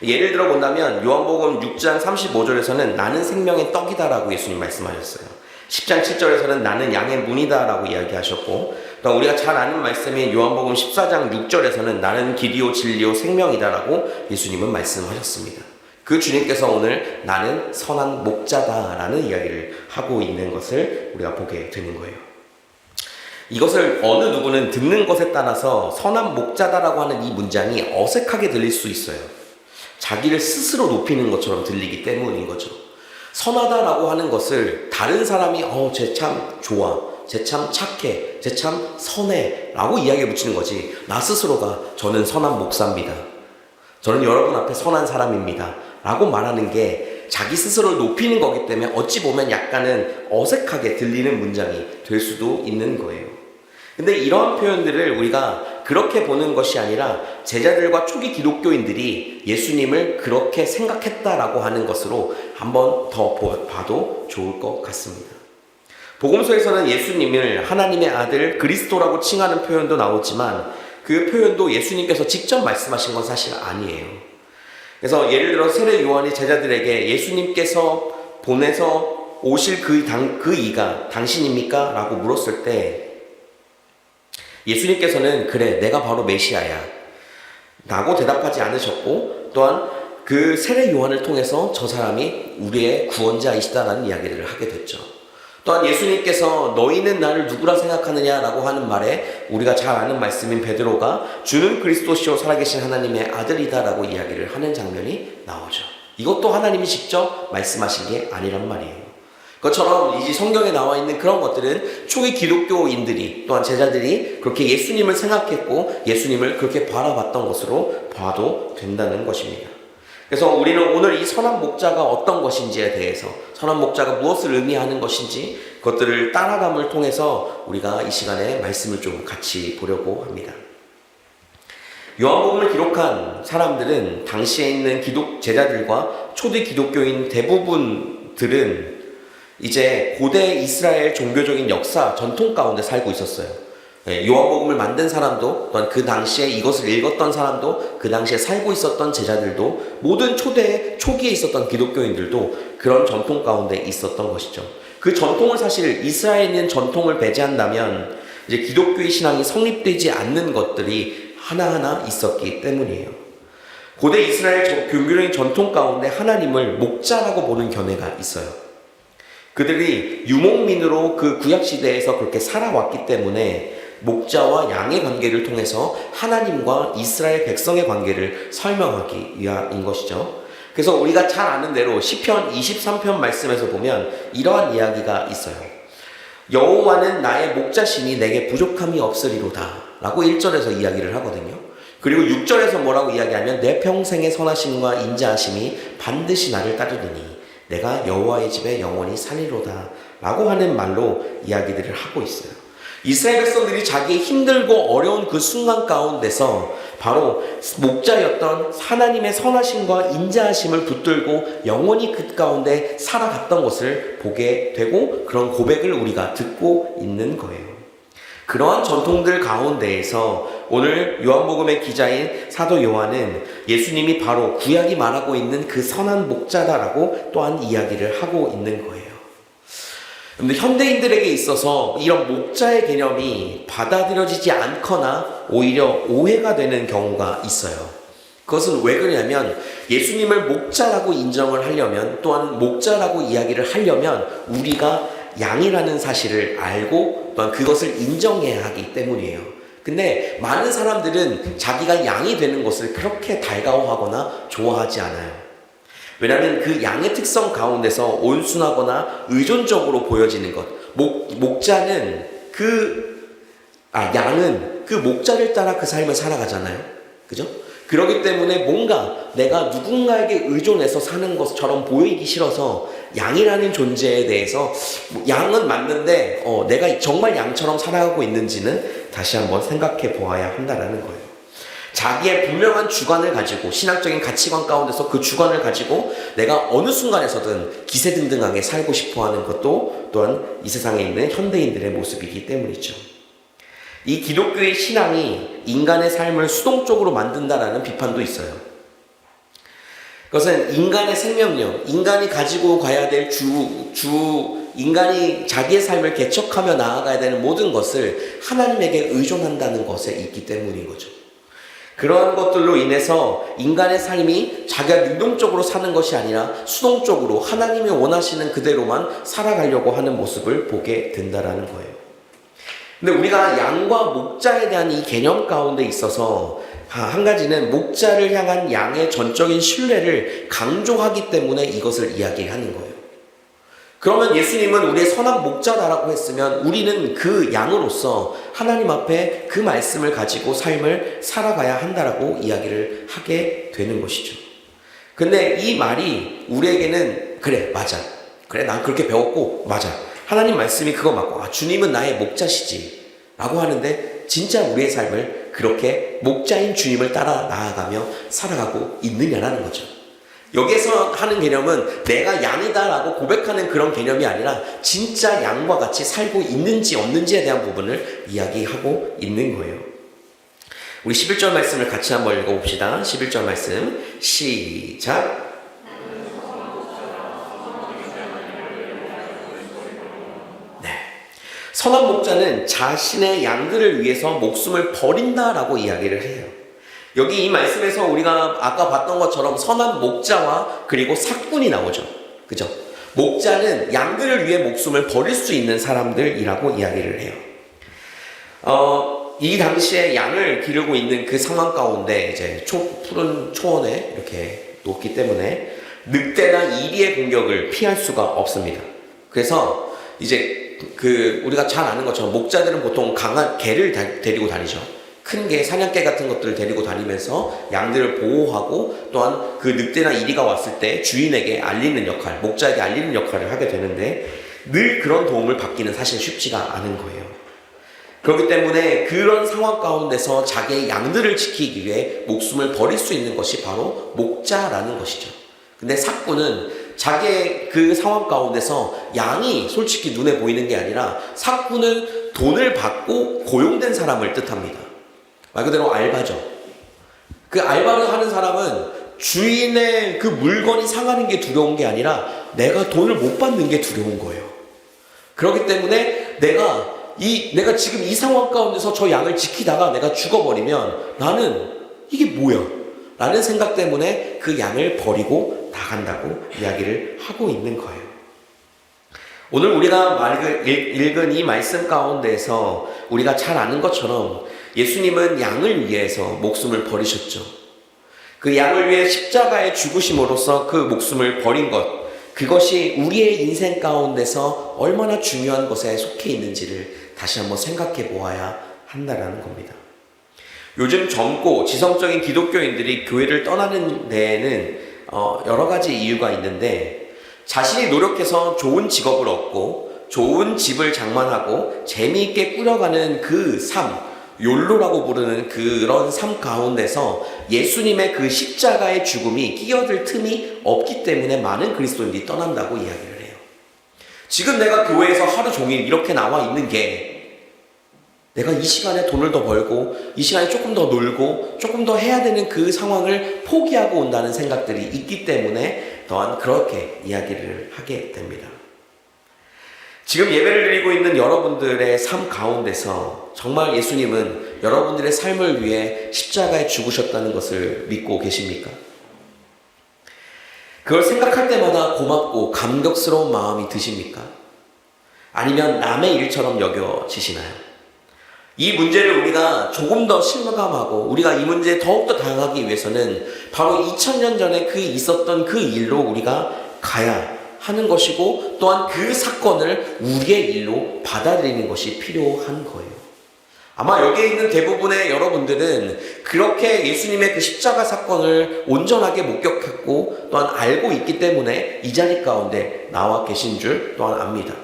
예를 들어 본다면 요한복음 6장 35절에서는 나는 생명의 떡이다 라고 예수님 말씀하셨어요. 10장 7절에서는 나는 양의 문이다 라고 이야기하셨고, 또 우리가 잘 아는 말씀인 요한복음 14장 6절에서는 나는 길이요 진리요 생명이다 라고 예수님은 말씀하셨습니다. 그 주님께서 오늘 나는 선한 목자다 라는 이야기를 하고 있는 것을 우리가 보게 되는 거예요. 이것을 어느 누구는 듣는 것에 따라서 선한 목자다라고 하는 이 문장이 어색하게 들릴 수 있어요. 자기를 스스로 높이는 것처럼 들리기 때문인 거죠. 선하다라고 하는 것을 다른 사람이 쟤 참 좋아, 쟤 참 착해, 쟤 참 선해 라고 이야기해 붙이는 거지, 나 스스로가 저는 선한 목사입니다, 저는 여러분 앞에 선한 사람입니다 라고 말하는 게 자기 스스로를 높이는 거기 때문에 어찌 보면 약간은 어색하게 들리는 문장이 될 수도 있는 거예요. 근데 이러한 표현들을 우리가 그렇게 보는 것이 아니라 제자들과 초기 기독교인들이 예수님을 그렇게 생각했다라고 하는 것으로 한번 더 봐도 좋을 것 같습니다. 복음서에서는 예수님을 하나님의 아들 그리스도라고 칭하는 표현도 나오지만 그 표현도 예수님께서 직접 말씀하신 건 사실 아니에요. 그래서 예를 들어 세례 요한이 제자들에게 예수님께서 보내서 오실 그 이가 당신입니까? 라고 물었을 때 예수님께서는 그래 내가 바로 메시아야 라고 대답하지 않으셨고, 또한 그 세례 요한을 통해서 저 사람이 우리의 구원자이시다라는 이야기를 하게 됐죠. 또한 예수님께서 너희는 나를 누구라 생각하느냐 라고 하는 말에 우리가 잘 아는 말씀인 베드로가 주는 그리스도시요 살아계신 하나님의 아들이다 라고 이야기를 하는 장면이 나오죠. 이것도 하나님이 직접 말씀하신 게 아니란 말이에요. 그것처럼 이제 성경에 나와 있는 그런 것들은 초기 기독교인들이 또한 제자들이 그렇게 예수님을 생각했고 예수님을 그렇게 바라봤던 것으로 봐도 된다는 것입니다. 그래서 우리는 오늘 이 선한 목자가 어떤 것인지에 대해서, 선한 목자가 무엇을 의미하는 것인지 그것들을 따라감을 통해서 우리가 이 시간에 말씀을 좀 같이 보려고 합니다. 요한복음을 기록한 사람들은 당시에 있는 제자들과 초대 기독교인 대부분들은 이제 고대 이스라엘 종교적인 역사, 전통 가운데 살고 있었어요. 요한복음을 만든 사람도, 또한 그 당시에 이것을 읽었던 사람도, 그 당시에 살고 있었던 제자들도, 모든 초기에 있었던 기독교인들도 그런 전통 가운데 있었던 것이죠. 그 전통을 사실 이스라엘에 있는 전통을 배제한다면 이제 기독교의 신앙이 성립되지 않는 것들이 하나하나 있었기 때문이에요. 고대 이스라엘 종교적인 전통 가운데 하나님을 목자라고 보는 견해가 있어요. 그들이 유목민으로 그 구약시대에서 그렇게 살아왔기 때문에 목자와 양의 관계를 통해서 하나님과 이스라엘 백성의 관계를 설명하기 위함인 것이죠. 그래서 우리가 잘 아는 대로 시편 23편 말씀에서 보면 이러한 이야기가 있어요. 여호와는 나의 목자시니 내게 부족함이 없으리로다 라고 1절에서 이야기를 하거든요. 그리고 6절에서 뭐라고 이야기하면 내 평생의 선하심과 인자하심이 반드시 나를 따르리니 내가 여호와의 집에 영원히 살리로다 라고 하는 말로 이야기들을 하고 있어요. 이스라엘 백성들이 자기의 힘들고 어려운 그 순간 가운데서 바로 목자였던 하나님의 선하심과 인자하심을 붙들고 영원히 그 가운데 살아갔던 것을 보게 되고 그런 고백을 우리가 듣고 있는 거예요. 그러한 전통들 가운데에서 오늘 요한복음의 기자인 사도 요한은 예수님이 바로 구약이 말하고 있는 그 선한 목자다라고 또한 이야기를 하고 있는 거예요. 근데 현대인들에게 있어서 이런 목자의 개념이 받아들여지지 않거나 오히려 오해가 되는 경우가 있어요. 그것은 왜 그러냐면 예수님을 목자라고 인정을 하려면, 또한 목자라고 이야기를 하려면 우리가 양이라는 사실을 알고 또한 그것을 인정해야 하기 때문이에요. 근데 많은 사람들은 자기가 양이 되는 것을 그렇게 달가워하거나 좋아하지 않아요. 왜냐하면 그 양의 특성 가운데서 온순하거나 의존적으로 보여지는 것. 목자는 양은 그 목자를 따라 그 삶을 살아가잖아요. 그죠? 그렇기 때문에 뭔가 내가 누군가에게 의존해서 사는 것처럼 보이기 싫어서 양이라는 존재에 대해서 양은 맞는데 내가 정말 양처럼 살아가고 있는지는 다시 한번 생각해 보아야 한다는 거예요. 자기의 분명한 주관을 가지고 신학적인 가치관 가운데서 그 주관을 가지고 내가 어느 순간에서든 기세등등하게 살고 싶어하는 것도 또한 이 세상에 있는 현대인들의 모습이기 때문이죠. 이 기독교의 신앙이 인간의 삶을 수동적으로 만든다라는 비판도 있어요. 그것은 인간의 생명력, 인간이 가지고 가야 될 인간이 자기의 삶을 개척하며 나아가야 되는 모든 것을 하나님에게 의존한다는 것에 있기 때문인 거죠. 그러한 것들로 인해서 인간의 삶이 자기가 능동적으로 사는 것이 아니라 수동적으로 하나님이 원하시는 그대로만 살아가려고 하는 모습을 보게 된다라는 거예요. 근데 우리가 양과 목자에 대한 이 개념 가운데 있어서 한 가지는 목자를 향한 양의 전적인 신뢰를 강조하기 때문에 이것을 이야기하는 거예요. 그러면 예수님은 우리의 선한 목자다라고 했으면 우리는 그 양으로서 하나님 앞에 그 말씀을 가지고 삶을 살아가야 한다라고 이야기를 하게 되는 것이죠. 근데 이 말이 우리에게는 그래 맞아, 그래 난 그렇게 배웠고 맞아, 하나님 말씀이 그거 맞고 주님은 나의 목자시지 라고 하는데 진짜 우리의 삶을 그렇게 목자인 주님을 따라 나아가며 살아가고 있느냐라는 거죠. 여기에서 하는 개념은 내가 양이다라고 고백하는 그런 개념이 아니라 진짜 양과 같이 살고 있는지 없는지에 대한 부분을 이야기하고 있는 거예요. 우리 11절 말씀을 같이 한번 읽어봅시다. 11절 말씀 시작. 선한 목자는 자신의 양들을 위해서 목숨을 버린다라고 이야기를 해요. 여기 이 말씀에서 우리가 아까 봤던 것처럼 선한 목자와 그리고 삭군이 나오죠. 그죠? 목자는 양들을 위해 목숨을 버릴 수 있는 사람들이라고 이야기를 해요. 이 당시에 양을 기르고 있는 그 상황 가운데 이제 푸른 초원에 이렇게 놓기 때문에 늑대나 이리의 공격을 피할 수가 없습니다. 그래서 이제 우리가 잘 아는 것처럼 목자들은 보통 강한 개를 데리고 다니죠. 큰 개, 사냥개 같은 것들을 데리고 다니면서 양들을 보호하고 또한 그 늑대나 이리가 왔을 때 주인에게 알리는 역할, 목자에게 알리는 역할을 하게 되는데 늘 그런 도움을 받기는 사실 쉽지가 않은 거예요. 그렇기 때문에 그런 상황 가운데서 자기의 양들을 지키기 위해 목숨을 버릴 수 있는 것이 바로 목자라는 것이죠. 근데 삭군은 자기의 그 상황 가운데서 양이 솔직히 눈에 보이는 게 아니라 삭군은 돈을 받고 고용된 사람을 뜻합니다. 말 그대로 알바죠. 그 알바를 하는 사람은 주인의 그 물건이 상하는 게 두려운 게 아니라 내가 돈을 못 받는 게 두려운 거예요. 그렇기 때문에 내가 지금 이 상황 가운데서 저 양을 지키다가 내가 죽어버리면 나는 이게 뭐야? 라는 생각 때문에 그 양을 버리고 나간다고 이야기를 하고 있는 거예요. 오늘 우리가 읽은 이 말씀 가운데서 우리가 잘 아는 것처럼 예수님은 양을 위해서 목숨을 버리셨죠. 그 양을 위해 십자가에 죽으심으로써 그 목숨을 버린 것, 그것이 우리의 인생 가운데서 얼마나 중요한 것에 속해 있는지를 다시 한번 생각해 보아야 한다는 겁니다. 요즘 젊고 지성적인 기독교인들이 교회를 떠나는 데에는 여러 가지 이유가 있는데 자신이 노력해서 좋은 직업을 얻고 좋은 집을 장만하고 재미있게 꾸려가는 그 삶, 욜로라고 부르는 그런 삶 가운데서 예수님의 그 십자가의 죽음이 끼어들 틈이 없기 때문에 많은 그리스도인들이 떠난다고 이야기를 해요. 지금 내가 교회에서 하루 종일 이렇게 나와 있는 게 내가 이 시간에 돈을 더 벌고 이 시간에 조금 더 놀고 조금 더 해야 되는 그 상황을 포기하고 온다는 생각들이 있기 때문에 또한 그렇게 이야기를 하게 됩니다. 지금 예배를 드리고 있는 여러분들의 삶 가운데서 정말 예수님은 여러분들의 삶을 위해 십자가에 죽으셨다는 것을 믿고 계십니까? 그걸 생각할 때마다 고맙고 감격스러운 마음이 드십니까? 아니면 남의 일처럼 여겨지시나요? 이 문제를 우리가 조금 더 실감하고 우리가 이 문제에 더욱더 다가가기 위해서는 바로 2000년 전에 있었던 그 일로 우리가 가야 하는 것이고 또한 그 사건을 우리의 일로 받아들이는 것이 필요한 거예요. 아마 여기에 있는 대부분의 여러분들은 그렇게 예수님의 그 십자가 사건을 온전하게 목격했고 또한 알고 있기 때문에 이 자리 가운데 나와 계신 줄 또한 압니다.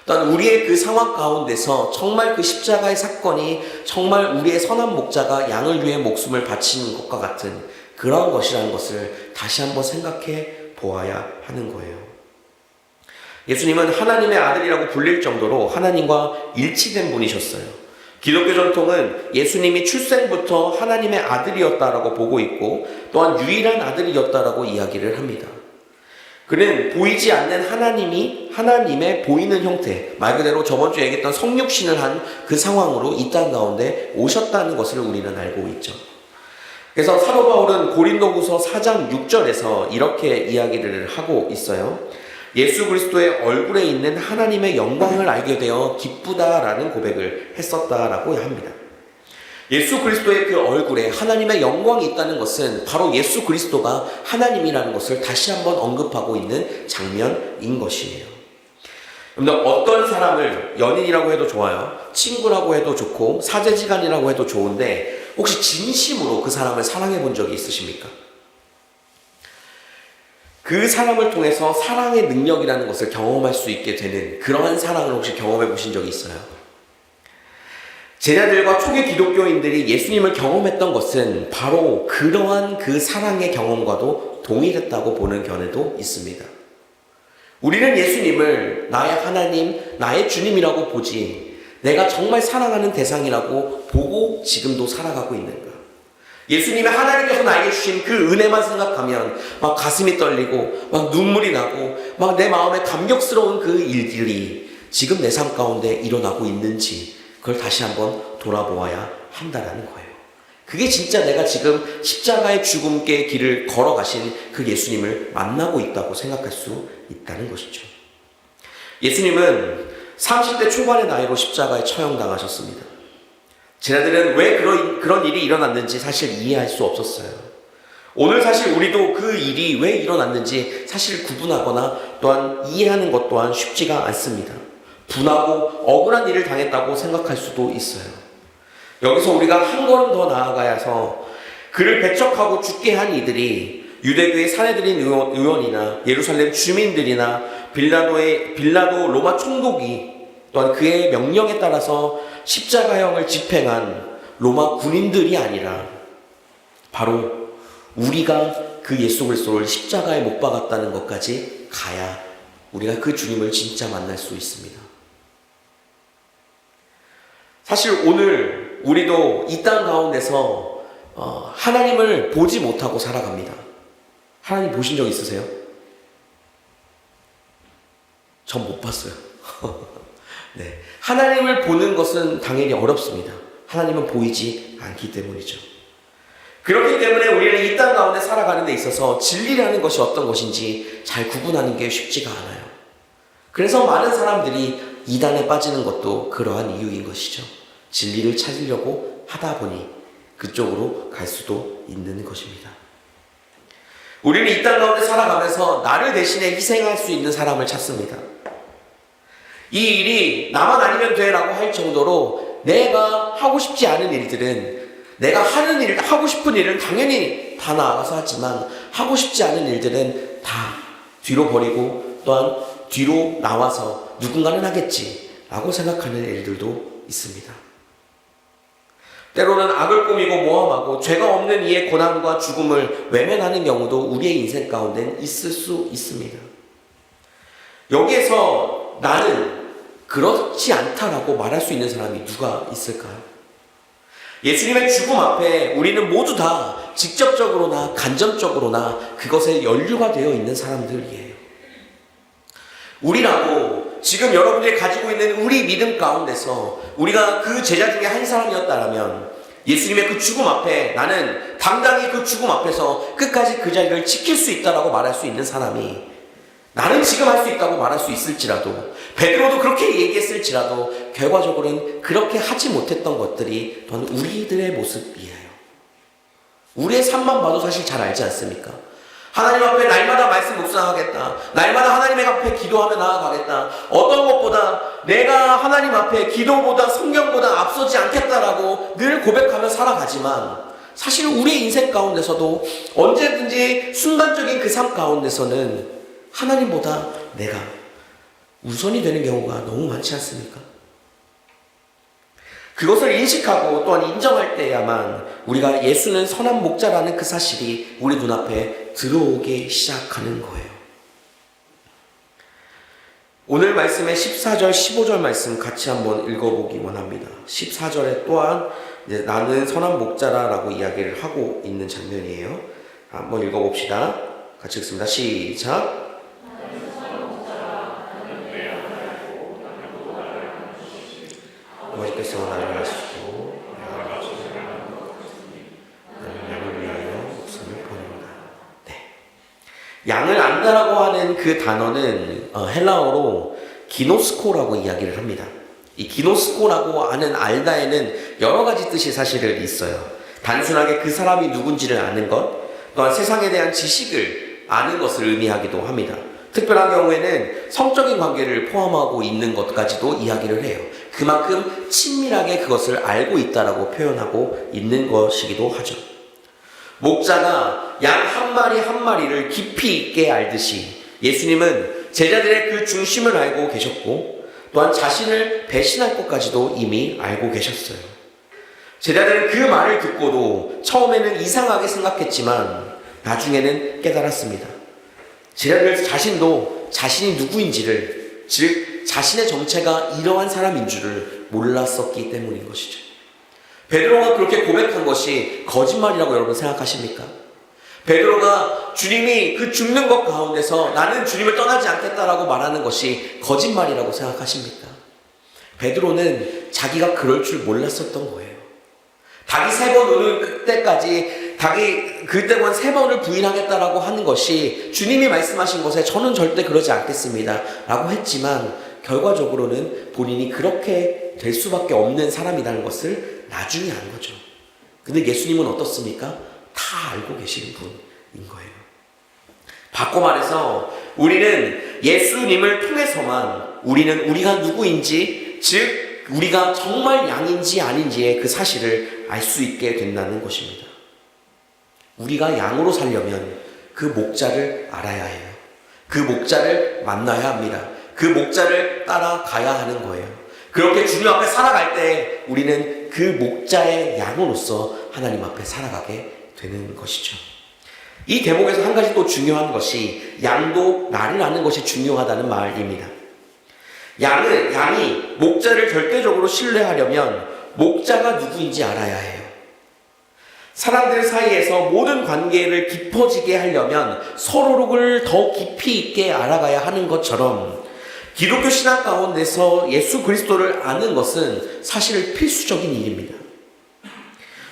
또한 우리의 그 상황 가운데서 정말 그 십자가의 사건이 정말 우리의 선한 목자가 양을 위해 목숨을 바치는 것과 같은 그런 것이라는 것을 다시 한번 생각해 보아야 하는 거예요. 예수님은 하나님의 아들이라고 불릴 정도로 하나님과 일치된 분이셨어요. 기독교 전통은 예수님이 출생부터 하나님의 아들이었다라고 보고 있고 또한 유일한 아들이었다라고 이야기를 합니다. 그는 보이지 않는 하나님이 하나님의 보이는 형태, 말 그대로 저번 주에 얘기했던 성육신을 한 그 상황으로 이 땅 가운데 오셨다는 것을 우리는 알고 있죠. 그래서 사도 바울은 고린도후서 4장 6절에서 이렇게 이야기를 하고 있어요. 예수 그리스도의 얼굴에 있는 하나님의 영광을 알게 되어 기쁘다라는 고백을 했었다라고 합니다. 예수 그리스도의 그 얼굴에 하나님의 영광이 있다는 것은 바로 예수 그리스도가 하나님이라는 것을 다시 한번 언급하고 있는 장면인 것이에요. 여러분들, 어떤 사람을 연인이라고 해도 좋아요. 친구라고 해도 좋고 사제지간이라고 해도 좋은데 혹시 진심으로 그 사람을 사랑해 본 적이 있으십니까? 그 사람을 통해서 사랑의 능력이라는 것을 경험할 수 있게 되는 그러한 사랑을 혹시 경험해 보신 적이 있어요? 제자들과 초기 기독교인들이 예수님을 경험했던 것은 바로 그러한 그 사랑의 경험과도 동일했다고 보는 견해도 있습니다. 우리는 예수님을 나의 하나님, 나의 주님이라고 보지 내가 정말 사랑하는 대상이라고 보고 지금도 살아가고 있는가? 예수님이 하나님께서 나에게 주신 그 은혜만 생각하면 막 가슴이 떨리고 막 눈물이 나고 막 내 마음에 감격스러운 그 일들이 지금 내 삶 가운데 일어나고 있는지 그걸 다시 한번 돌아보아야 한다라는 거예요. 그게 진짜 내가 지금 십자가의 죽음의 길을 걸어가신 그 예수님을 만나고 있다고 생각할 수 있다는 것이죠. 예수님은 30대 초반의 나이로 십자가에 처형당하셨습니다. 제자들은 왜 그런 일이 일어났는지 사실 이해할 수 없었어요. 오늘 사실 우리도 그 일이 왜 일어났는지 사실 구분하거나 또한 이해하는 것 또한 쉽지가 않습니다. 분하고 억울한 일을 당했다고 생각할 수도 있어요. 여기서 우리가 한 걸음 더 나아가서 그를 배척하고 죽게 한 이들이 유대교의 사내들인 의원이나 예루살렘 주민들이나 빌라도 로마 총독이 또한 그의 명령에 따라서 십자가형을 집행한 로마 군인들이 아니라 바로 우리가 그 예수 그리스도를 십자가에 못 박았다는 것까지 가야 우리가 그 주님을 진짜 만날 수 있습니다. 사실 오늘 우리도 이 땅 가운데서 하나님을 보지 못하고 살아갑니다. 하나님 보신 적 있으세요? 전 못 봤어요. 네. 하나님을 보는 것은 당연히 어렵습니다. 하나님은 보이지 않기 때문이죠. 그렇기 때문에 우리는 이 땅 가운데 살아가는 데 있어서 진리라는 것이 어떤 것인지 잘 구분하는 게 쉽지가 않아요. 그래서 많은 사람들이 이단에 빠지는 것도 그러한 이유인 것이죠. 진리를 찾으려고 하다 보니 그쪽으로 갈 수도 있는 것입니다. 우리는 이 땅 가운데 살아가면서 나를 대신에 희생할 수 있는 사람을 찾습니다. 이 일이 나만 아니면 돼라고 할 정도로 내가 하고 싶지 않은 일들은 내가 하고 싶은 일은 당연히 다 나아가서 하지만 하고 싶지 않은 일들은 다 뒤로 버리고 또한 뒤로 나와서 누군가는 하겠지라고 생각하는 일들도 있습니다. 때로는 악을 꾸미고 모함하고 죄가 없는 이의 고난과 죽음을 외면하는 경우도 우리의 인생 가운데는 있을 수 있습니다. 여기에서 나는 그렇지 않다라고 말할 수 있는 사람이 누가 있을까요? 예수님의 죽음 앞에 우리는 모두 다 직접적으로나 간접적으로나 그것에 연루가 되어 있는 사람들이에요. 우리라고 지금 여러분들이 가지고 있는 우리 믿음 가운데서 우리가 그 제자 중에 한 사람이었다면 예수님의 그 죽음 앞에 나는 당당히 그 죽음 앞에서 끝까지 그 자리를 지킬 수 있다라고 말할 수 있는 사람이 나는 지금 할 수 있다고 말할 수 있을지라도 베드로도 그렇게 얘기했을지라도 결과적으로는 그렇게 하지 못했던 것들이 또한 우리들의 모습이에요. 우리의 삶만 봐도 사실 잘 알지 않습니까? 하나님 앞에 날마다 말씀 묵상하겠다. 날마다 하나님 앞에 기도하며 나아가겠다. 어떤 것보다 내가 하나님 앞에 기도보다 성경보다 앞서지 않겠다라고 늘 고백하며 살아가지만 사실 우리 인생 가운데서도 언제든지 순간적인 그 삶 가운데서는 하나님보다 내가 우선이 되는 경우가 너무 많지 않습니까? 그것을 인식하고 또한 인정할 때야만 우리가 예수는 선한 목자라는 그 사실이 우리 눈앞에 들어오기 시작하는 거예요. 오늘 말씀의 14절, 15절 말씀 같이 한번 읽어보기 원합니다. 14절에 또한 이제 나는 선한 목자라라고 이야기를 하고 있는 장면이에요. 한번 읽어봅시다. 같이 읽습니다. 시작. 아버지께서 나를 아시고 나는 양을 위하여 목숨을 버립니다. 네. 양을 안다라고 하는 그 단어는 헬라어로 기노스코라고 이야기를 합니다. 이 기노스코라고 하는 알다에는 여러 가지 뜻이 사실은 있어요. 단순하게 그 사람이 누군지를 아는 것, 또한 세상에 대한 지식을 아는 것을 의미하기도 합니다. 특별한 경우에는 성적인 관계를 포함하고 있는 것까지도 이야기를 해요. 그만큼 친밀하게 그것을 알고 있다라고 표현하고 있는 것이기도 하죠. 목자가 양 한 마리 한 마리를 깊이 있게 알듯이 예수님은 제자들의 그 중심을 알고 계셨고 또한 자신을 배신할 것까지도 이미 알고 계셨어요. 제자들은 그 말을 듣고도 처음에는 이상하게 생각했지만 나중에는 깨달았습니다. 제자들 자신도 자신이 누구인지를, 즉 자신의 정체가 이러한 사람인 줄을 몰랐었기 때문인 것이죠. 베드로가 그렇게 고백한 것이 거짓말이라고 여러분 생각하십니까? 베드로가 주님이 그 죽는 것 가운데서 나는 주님을 떠나지 않겠다라고 말하는 것이 거짓말이라고 생각하십니까? 베드로는 자기가 그럴 줄 몰랐었던 거예요. 닭이 3번 우는 그때까지 닭이 그때만 3번을 부인하겠다라고 하는 것이 주님이 말씀하신 것에 저는 절대 그러지 않겠습니다 라고 했지만 결과적으로는 본인이 그렇게 될 수밖에 없는 사람이라는 것을 나중에 안 거죠. 근데 예수님은 어떻습니까? 다 알고 계시는 분인 거예요. 바꿔 말해서 우리는 예수님을 통해서만 우리는 우리가 누구인지, 즉 우리가 정말 양인지 아닌지의 그 사실을 알 수 있게 된다는 것입니다. 우리가 양으로 살려면 그 목자를 알아야 해요. 그 목자를 만나야 합니다. 그 목자를 따라가야 하는 거예요. 그렇게 주님 앞에 살아갈 때 우리는 그 목자의 양으로서 하나님 앞에 살아가게 되는 것이죠. 이 대목에서 한 가지 또 중요한 것이 양도 나를 아는 것이 중요하다는 말입니다. 양이 목자를 절대적으로 신뢰하려면 목자가 누구인지 알아야 해요. 사람들 사이에서 모든 관계를 깊어지게 하려면 서로를 더 깊이 있게 알아가야 하는 것처럼 기독교 신앙 가운데서 예수 그리스도를 아는 것은 사실 필수적인 일입니다.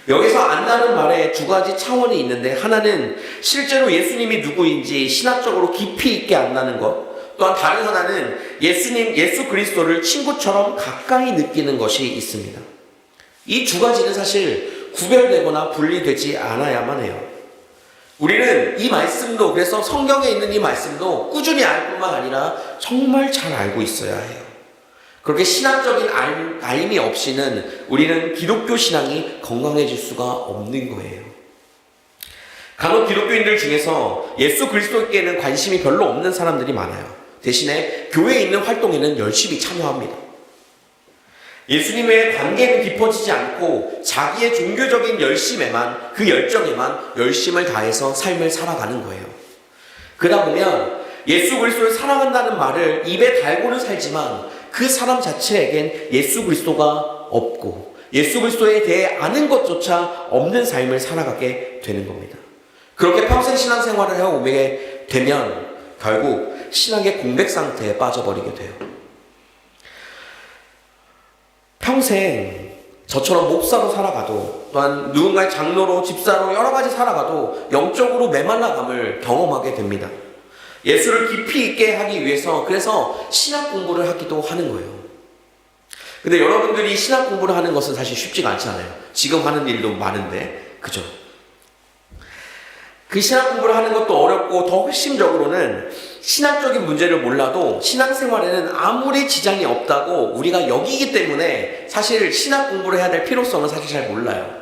여기서 안다는 말에 2가지 차원이 있는데, 하나는 실제로 예수님이 누구인지 신학적으로 깊이 있게 안다는 것, 또한 다른 하나는 예수 그리스도를 친구처럼 가까이 느끼는 것이 있습니다. 이 2가지는 사실 구별되거나 분리되지 않아야만 해요. 우리는 이 말씀도, 그래서 성경에 있는 이 말씀도 꾸준히 알 뿐만 아니라 정말 잘 알고 있어야 해요. 그렇게 신학적인 알미 없이는 우리는 기독교 신앙이 건강해질 수가 없는 거예요. 간혹 기독교인들 중에서 예수 그리스도께는 관심이 별로 없는 사람들이 많아요. 대신에 교회에 있는 활동에는 열심히 참여합니다. 예수님의 관계는 깊어지지 않고 자기의 종교적인 열심에만, 그 열정에만 열심을 다해서 삶을 살아가는 거예요. 그러다 보면 예수 그리스도를 사랑한다는 말을 입에 달고는 살지만 그 사람 자체에겐 예수 그리스도가 없고 예수 그리스도에 대해 아는 것조차 없는 삶을 살아가게 되는 겁니다. 그렇게 평생 신앙생활을 해오게 되면 결국 신앙의 공백 상태에 빠져버리게 돼요. 평생 저처럼 목사로 살아가도 또한 누군가의 장로로 집사로 여러 가지 살아가도 영적으로 메말라감을 경험하게 됩니다. 예수를 깊이 있게 하기 위해서 그래서 신학 공부를 하기도 하는 거예요. 근데 여러분들이 신학 공부를 하는 것은 사실 쉽지가 않잖아요. 지금 하는 일도 많은데, 그죠? 그 신학 공부를 하는 것도 어렵고 더 핵심적으로는 신학적인 문제를 몰라도 신앙생활에는 아무리 지장이 없다고 우리가 여기기 때문에 사실 신학 공부를 해야 될 필요성은 사실 잘 몰라요.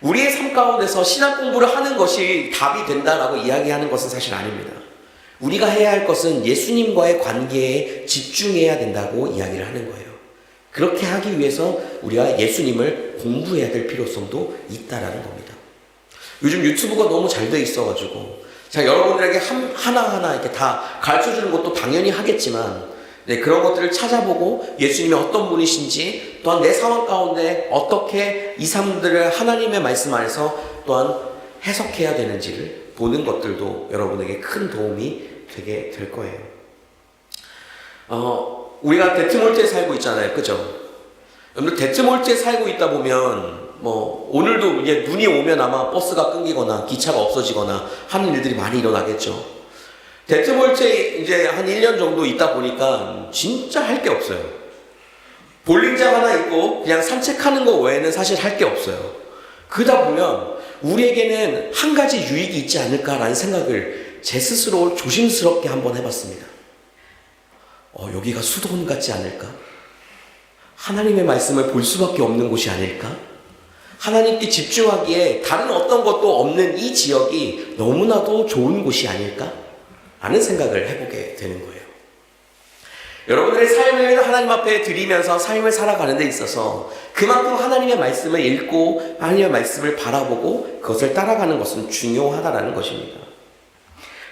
우리의 삶 가운데서 신학 공부를 하는 것이 답이 된다라고 이야기하는 것은 사실 아닙니다. 우리가 해야 할 것은 예수님과의 관계에 집중해야 된다고 이야기를 하는 거예요. 그렇게 하기 위해서 우리가 예수님을 공부해야 될 필요성도 있다라는 겁니다. 요즘 유튜브가 너무 잘 돼 있어가지고 제가 여러분들에게 하나하나 이렇게 다 가르쳐주는 것도 당연히 하겠지만 그런 것들을 찾아보고 예수님이 어떤 분이신지 또한 내 상황 가운데 어떻게 이 삶들을 하나님의 말씀 안에서 또한 해석해야 되는지를 보는 것들도 여러분에게 큰 도움이 되게 될 거예요. 우리가 데트몰트에 살고 있잖아요. 그죠? 여러분들 데트몰트에 살고 있다 보면 오늘도 이제 눈이 오면 아마 버스가 끊기거나 기차가 없어지거나 하는 일들이 많이 일어나겠죠. 데트몰트에 이제 한 1년 정도 있다 보니까 진짜 할 게 없어요. 볼링장 하나 있고 그냥 산책하는 거 외에는 사실 할 게 없어요. 그러다 보면 우리에게는 한 가지 유익이 있지 않을까라는 생각을 제 스스로 조심스럽게 한번 해봤습니다. 여기가 수도원 같지 않을까? 하나님의 말씀을 볼 수밖에 없는 곳이 아닐까? 하나님께 집중하기에 다른 어떤 것도 없는 이 지역이 너무나도 좋은 곳이 아닐까? 라는 생각을 해보게 되는 거예요. 여러분들의 삶을 하나님 앞에 드리면서 삶을 살아가는 데 있어서 그만큼 하나님의 말씀을 읽고 하나님의 말씀을 바라보고 그것을 따라가는 것은 중요하다라는 것입니다.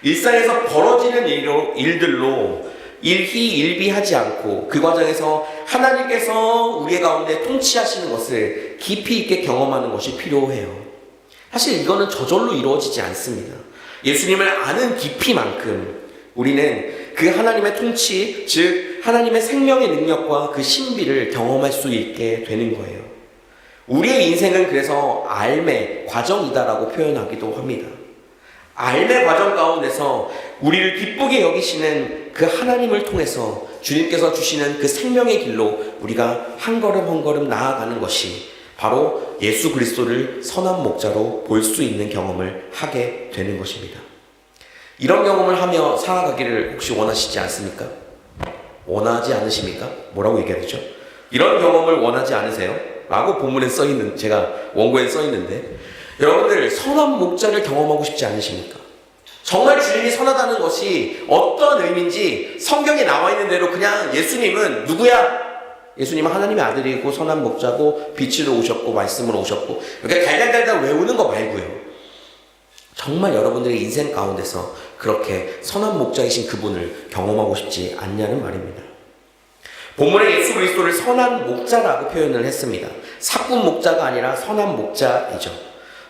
일상에서 벌어지는 일들로 일희일비하지 않고 그 과정에서 하나님께서 우리 가운데 통치하시는 것을 깊이 있게 경험하는 것이 필요해요. 사실 이거는 저절로 이루어지지 않습니다. 예수님을 아는 깊이만큼 우리는 그 하나님의 통치, 즉 하나님의 생명의 능력과 그 신비를 경험할 수 있게 되는 거예요. 우리의 인생은 그래서 알매 과정이다라고 표현하기도 합니다. 알매 과정 가운데서 우리를 기쁘게 여기시는 그 하나님을 통해서 주님께서 주시는 그 생명의 길로 우리가 한 걸음 한 걸음 나아가는 것이 바로 예수 그리스도를 선한 목자로 볼 수 있는 경험을 하게 되는 것입니다. 이런 경험을 하며 살아가기를 혹시 원하시지 않습니까? 원하지 않으십니까? 뭐라고 얘기해야 되죠? 이런 경험을 원하지 않으세요? 라고 본문에 써있는, 제가 원고에 써있는데 여러분들 선한 목자를 경험하고 싶지 않으십니까? 정말 주님이 선하다는 것이 어떤 의미인지 성경에 나와 있는 대로 그냥 예수님은 누구야? 예수님은 하나님의 아들이고 선한 목자고 빛으로 오셨고 말씀으로 오셨고 이렇게 달달달달 외우는 거 말고요. 정말 여러분들의 인생 가운데서 그렇게 선한 목자이신 그분을 경험하고 싶지 않냐는 말입니다. 본문에 예수 그리스도를 선한 목자라고 표현을 했습니다. 사꾼 목자가 아니라 선한 목자이죠.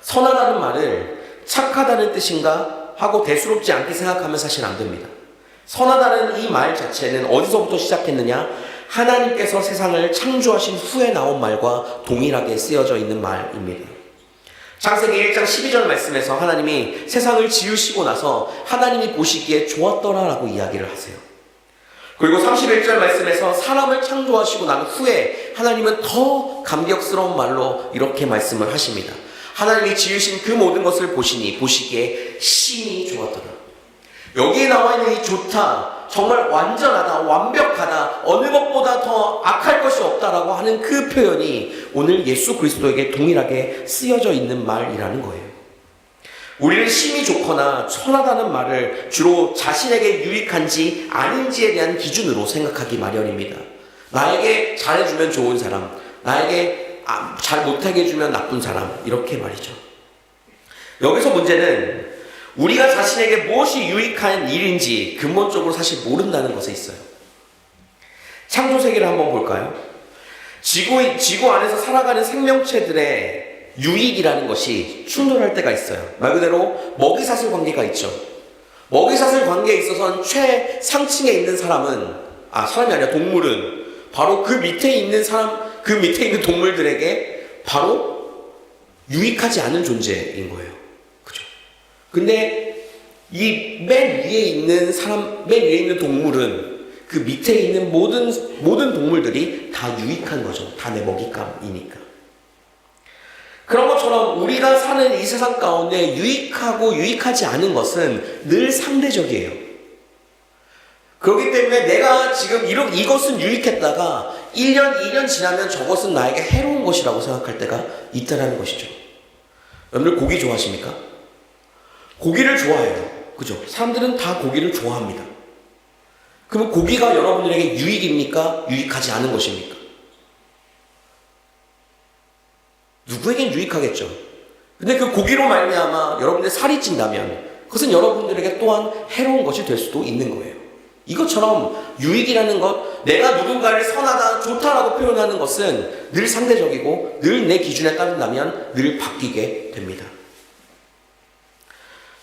선하다는 말을 착하다는 뜻인가 하고 대수롭지 않게 생각하면 사실 안 됩니다. 선하다는 이 말 자체는 어디서부터 시작했느냐? 하나님께서 세상을 창조하신 후에 나온 말과 동일하게 쓰여져 있는 말입니다. 창세기 1장 12절 말씀에서 하나님이 세상을 지으시고 나서 하나님이 보시기에 좋았더라라고 이야기를 하세요. 그리고 31절 말씀에서 사람을 창조하시고 난 후에 하나님은 더 감격스러운 말로 이렇게 말씀을 하십니다. 하나님이 지으신 그 모든 것을 보시니 보시기에 심히 좋았더라. 여기에 나와 있는 이 좋다, 정말 완전하다, 완벽하다, 어느 것보다 더 악할 것이 없다라고 하는 그 표현이 오늘 예수 그리스도에게 동일하게 쓰여져 있는 말이라는 거예요. 우리는 심히 좋거나 선하다는 말을 주로 자신에게 유익한지 아닌지에 대한 기준으로 생각하기 마련입니다. 나에게 잘해주면 좋은 사람, 나에게 잘 못하게 해주면 나쁜 사람, 이렇게 말이죠. 여기서 문제는 우리가 자신에게 무엇이 유익한 일인지 근본적으로 사실 모른다는 것에 있어요. 창조세계를 한번 볼까요? 지구 안에서 살아가는 생명체들의 유익이라는 것이 충돌할 때가 있어요. 말 그대로 먹이사슬 관계가 있죠. 먹이사슬 관계에 있어서는 최상층에 있는 사람이 아니라 동물은 바로 그 밑에 있는 그 밑에 있는 동물들에게 바로 유익하지 않은 존재인 거예요. 그죠? 근데 이 맨 위에 있는 동물은 그 밑에 있는 모든 동물들이 다 유익한 거죠. 다 내 먹잇감이니까. 그런 것처럼 우리가 사는 이 세상 가운데 유익하고 유익하지 않은 것은 늘 상대적이에요. 그렇기 때문에 내가 지금 이것은 유익했다가 1년, 2년 지나면 저것은 나에게 해로운 것이라고 생각할 때가 있다는 것이죠. 여러분들 고기 좋아하십니까? 고기를 좋아해요. 그죠? 사람들은 다 고기를 좋아합니다. 그럼 고기가 여러분들에게 유익입니까? 유익하지 않은 것입니까? 누구에겐 유익하겠죠. 근데 그 고기로 말미암아 여러분들 살이 찐다면 그것은 여러분들에게 또한 해로운 것이 될 수도 있는 거예요. 이것처럼 유익이라는 것, 내가 누군가를 선하다, 좋다라고 표현하는 것은 늘 상대적이고 늘 내 기준에 따른다면 늘 바뀌게 됩니다.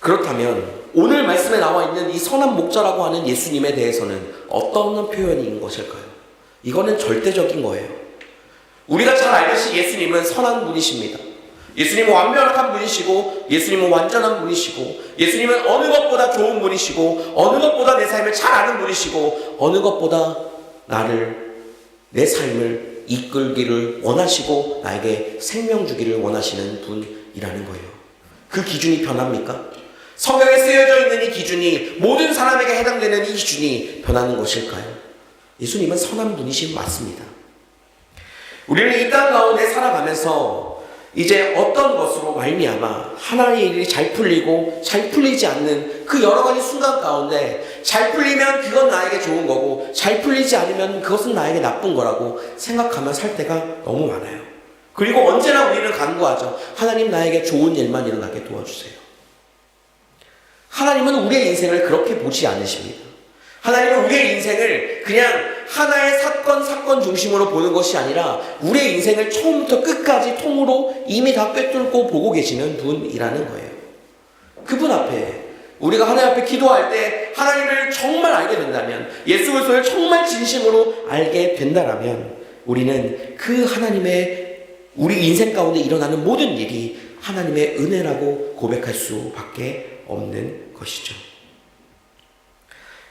그렇다면 오늘 말씀에 나와 있는 이 선한 목자라고 하는 예수님에 대해서는 어떤 표현인 것일까요? 이거는 절대적인 거예요. 우리가 잘 알듯이 예수님은 선한 분이십니다. 예수님은 완벽한 분이시고 예수님은 완전한 분이시고 예수님은 어느 것보다 좋은 분이시고 어느 것보다 내 삶을 잘 아는 분이시고 어느 것보다 내 삶을 이끌기를 원하시고 나에게 생명 주기를 원하시는 분이라는 거예요. 그 기준이 변합니까? 성경에 쓰여져 있는 이 기준이 모든 사람에게 해당되는 이 기준이 변하는 것일까요? 예수님은 선한 분이신 맞습니다. 우리는 이 땅 가운데 살아가면서 이제 어떤 것으로 말미암아 하나의 일이 잘 풀리고 잘 풀리지 않는 그 여러 가지 순간 가운데 잘 풀리면 그건 나에게 좋은 거고 잘 풀리지 않으면 그것은 나에게 나쁜 거라고 생각하며 살 때가 너무 많아요. 그리고 언제나 우리는 간구하죠. 하나님 나에게 좋은 일만 일어나게 도와주세요. 하나님은 우리의 인생을 그렇게 보지 않으십니다. 하나님은 우리의 인생을 그냥 하나의 사건 중심으로 보는 것이 아니라 우리의 인생을 처음부터 끝까지 통으로 이미 다 꿰뚫고 보고 계시는 분이라는 거예요. 그분 앞에 우리가 하나님 앞에 기도할 때 하나님을 정말 알게 된다면, 예수 그리스도를 정말 진심으로 알게 된다면 우리는 그 하나님의 우리 인생 가운데 일어나는 모든 일이 하나님의 은혜라고 고백할 수밖에 없는 것이죠.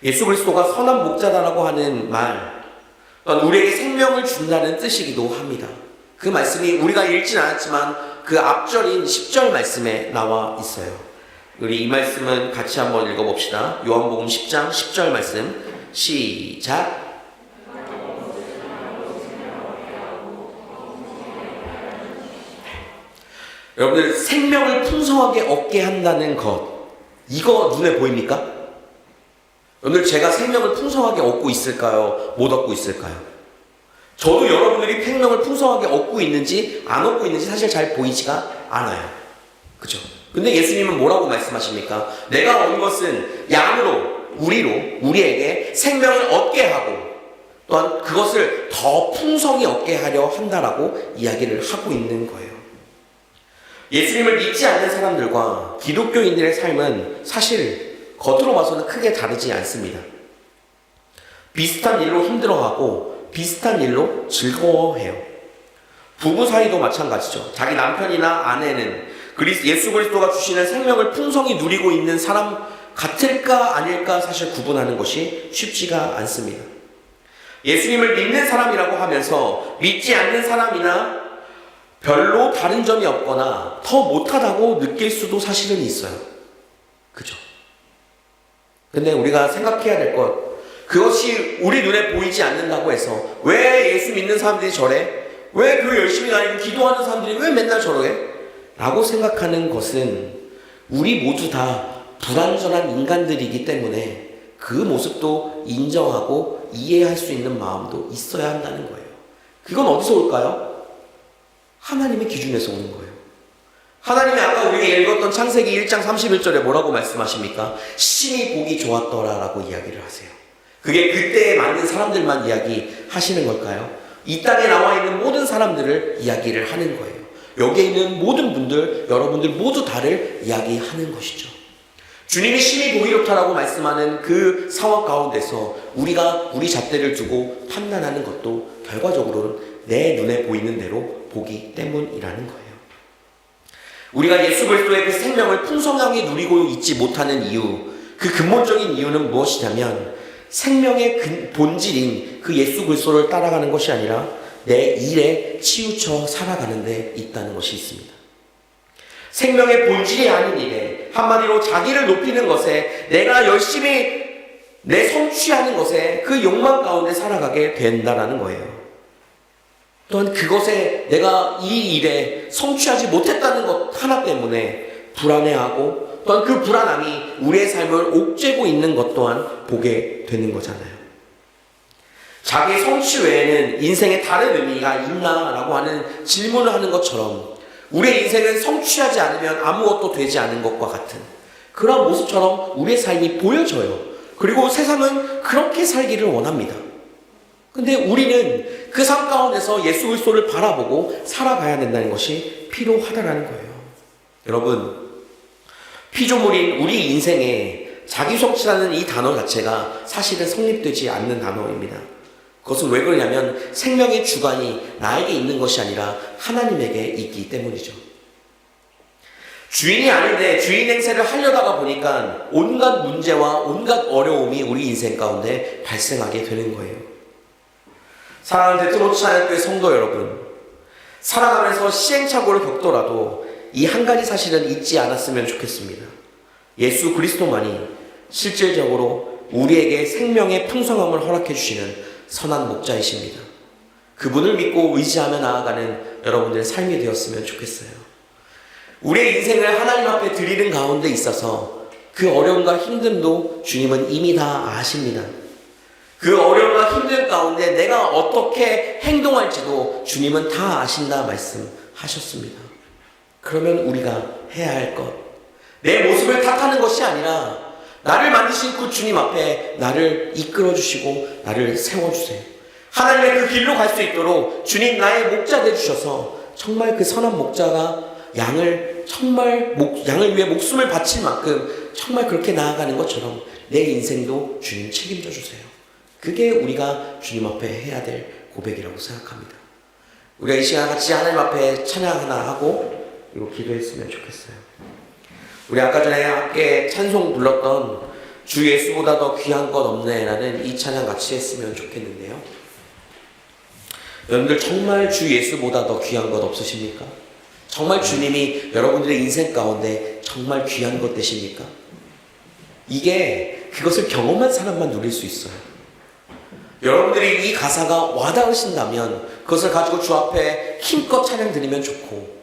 예수 그리스도가 선한 목자다라고 하는 말, 우리에게 생명을 준다는 뜻이기도 합니다. 그 말씀이 우리가 읽진 않았지만 그 앞절인 10절 말씀에 나와 있어요. 우리 이 말씀은 같이 한번 읽어봅시다. 요한복음 10장 10절 말씀 시작. 여러분들 생명을 풍성하게 얻게 한다는 것, 이거 눈에 보입니까? 오늘 제가 생명을 풍성하게 얻고 있을까요? 못 얻고 있을까요? 저도 여러분들이 생명을 풍성하게 얻고 있는지 안 얻고 있는지 사실 잘 보이지가 않아요. 그죠? 근데 예수님은 뭐라고 말씀하십니까? 내가 온 것은 우리에게 생명을 얻게 하고 또한 그것을 더 풍성히 얻게 하려 한다라고 이야기를 하고 있는 거예요. 예수님을 믿지 않는 사람들과 기독교인들의 삶은 사실 겉으로 봐서는 크게 다르지 않습니다. 비슷한 일로 힘들어하고 비슷한 일로 즐거워해요. 부부 사이도 마찬가지죠. 자기 남편이나 아내는 예수 그리스도가 주시는 생명을 풍성히 누리고 있는 사람 같을까 아닐까 사실 구분하는 것이 쉽지가 않습니다. 예수님을 믿는 사람이라고 하면서 믿지 않는 사람이나 별로 다른 점이 없거나 더 못하다고 느낄 수도 사실은 있어요. 그죠? 근데 우리가 생각해야 될 것, 그것이 우리 눈에 보이지 않는다고 해서 왜 예수 믿는 사람들이 저래? 왜 교회 열심히 다니고 기도하는 사람들이 왜 맨날 저래? 라고 생각하는 것은 우리 모두 다 불완전한 인간들이기 때문에 그 모습도 인정하고 이해할 수 있는 마음도 있어야 한다는 거예요. 그건 어디서 올까요? 하나님의 기준에서 오는 거예요. 하나님이 아까 우리가 읽었던 창세기 1장 31절에 뭐라고 말씀하십니까? 심히 보기 좋았더라 라고 이야기를 하세요. 그게 그때에 맞는 사람들만 이야기하시는 걸까요? 이 땅에 나와 있는 모든 사람들을 이야기를 하는 거예요. 여기에 있는 모든 분들, 여러분들 모두 다를 이야기하는 것이죠. 주님이 심히 보기 좋다라고 말씀하는 그 상황 가운데서 우리가 우리 잣대를 두고 판단하는 것도 결과적으로는 내 눈에 보이는 대로 보기 때문이라는 거예요. 우리가 예수 그리스도의 그 생명을 풍성하게 누리고 있지 못하는 이유, 그 근본적인 이유는 무엇이냐면 생명의 본질인 그 예수 그리스도를 따라가는 것이 아니라 내 일에 치우쳐 살아가는 데 있다는 것이 있습니다. 생명의 본질이 아닌 일에, 한마디로 자기를 높이는 것에, 내가 열심히 내 성취하는 것에 그 욕망 가운데 살아가게 된다는 거예요. 또한 그것에 내가 이 일에 성취하지 못했다는 것 하나 때문에 불안해하고, 또한 그 불안함이 우리의 삶을 옥죄고 있는 것 또한 보게 되는 거잖아요. 자기의 성취 외에는 인생에 다른 의미가 있나라고 하는 질문을 하는 것처럼 우리의 인생은 성취하지 않으면 아무것도 되지 않은 것과 같은 그런 모습처럼 우리의 삶이 보여져요. 그리고 세상은 그렇게 살기를 원합니다. 근데 우리는 그 삶 가운데서 예수 그리스도를 바라보고 살아가야 된다는 것이 필요하다는 거예요. 여러분, 피조물인 우리 인생에 자기 성취라는 이 단어 자체가 사실은 성립되지 않는 단어입니다. 그것은 왜 그러냐면 생명의 주관이 나에게 있는 것이 아니라 하나님에게 있기 때문이죠. 주인이 아닌데 주인 행세를 하려다가 보니까 온갖 문제와 온갖 어려움이 우리 인생 가운데 발생하게 되는 거예요. 사랑하는 데트로치 하나님교회 성도 여러분, 살아가면서 시행착오를 겪더라도 이 한 가지 사실은 잊지 않았으면 좋겠습니다. 예수 그리스도만이 실질적으로 우리에게 생명의 풍성함을 허락해 주시는 선한 목자이십니다. 그분을 믿고 의지하며 나아가는 여러분들의 삶이 되었으면 좋겠어요. 우리의 인생을 하나님 앞에 드리는 가운데 있어서 그 어려움과 힘듦도 주님은 이미 다 아십니다. 그 어려움과 힘듦 가운데 내가 어떻게 행동할지도 주님은 다 아신다 말씀하셨습니다. 그러면 우리가 해야 할 것, 내 모습을 탓하는 것이 아니라 나를 만드신 그 주님 앞에 나를 이끌어주시고 나를 세워주세요. 하나님의 그 길로 갈 수 있도록 주님 나의 목자 되주셔서 정말 그 선한 목자가 양을 위해 목숨을 바칠 만큼 정말 그렇게 나아가는 것처럼 내 인생도 주님 책임져 주세요. 그게 우리가 주님 앞에 해야 될 고백이라고 생각합니다. 우리가 이 시간 같이 하나님 앞에 찬양 하나 하고 그리고 기도했으면 좋겠어요. 우리 아까 전에 함께 찬송 불렀던 주 예수보다 더 귀한 것 없네 라는 이 찬양 같이 했으면 좋겠는데요. 여러분들 정말 주 예수보다 더 귀한 것 없으십니까? 정말 주님이 여러분들의 인생 가운데 정말 귀한 것 되십니까? 이게 그것을 경험한 사람만 누릴 수 있어요. 여러분들이 이 가사가 와닿으신다면 그것을 가지고 주 앞에 힘껏 찬양 드리면 좋고,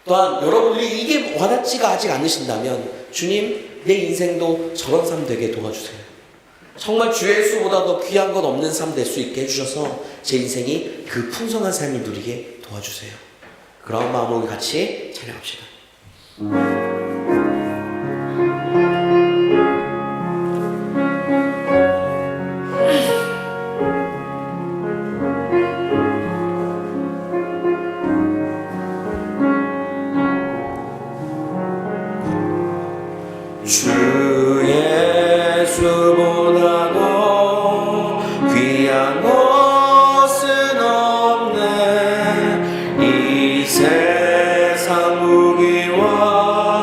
또한 여러분들이 이게 와닿지가 아직 않으신다면 주님 내 인생도 저런 삶 되게 도와주세요. 정말 주 예수보다 더 귀한 것 없는 삶 될 수 있게 해주셔서 제 인생이 그 풍성한 삶을 누리게 도와주세요. 그런 마음으로 우리 같이 찬양합시다. 주 예수보다 더 귀한 것은 없네. 이 세상 무기와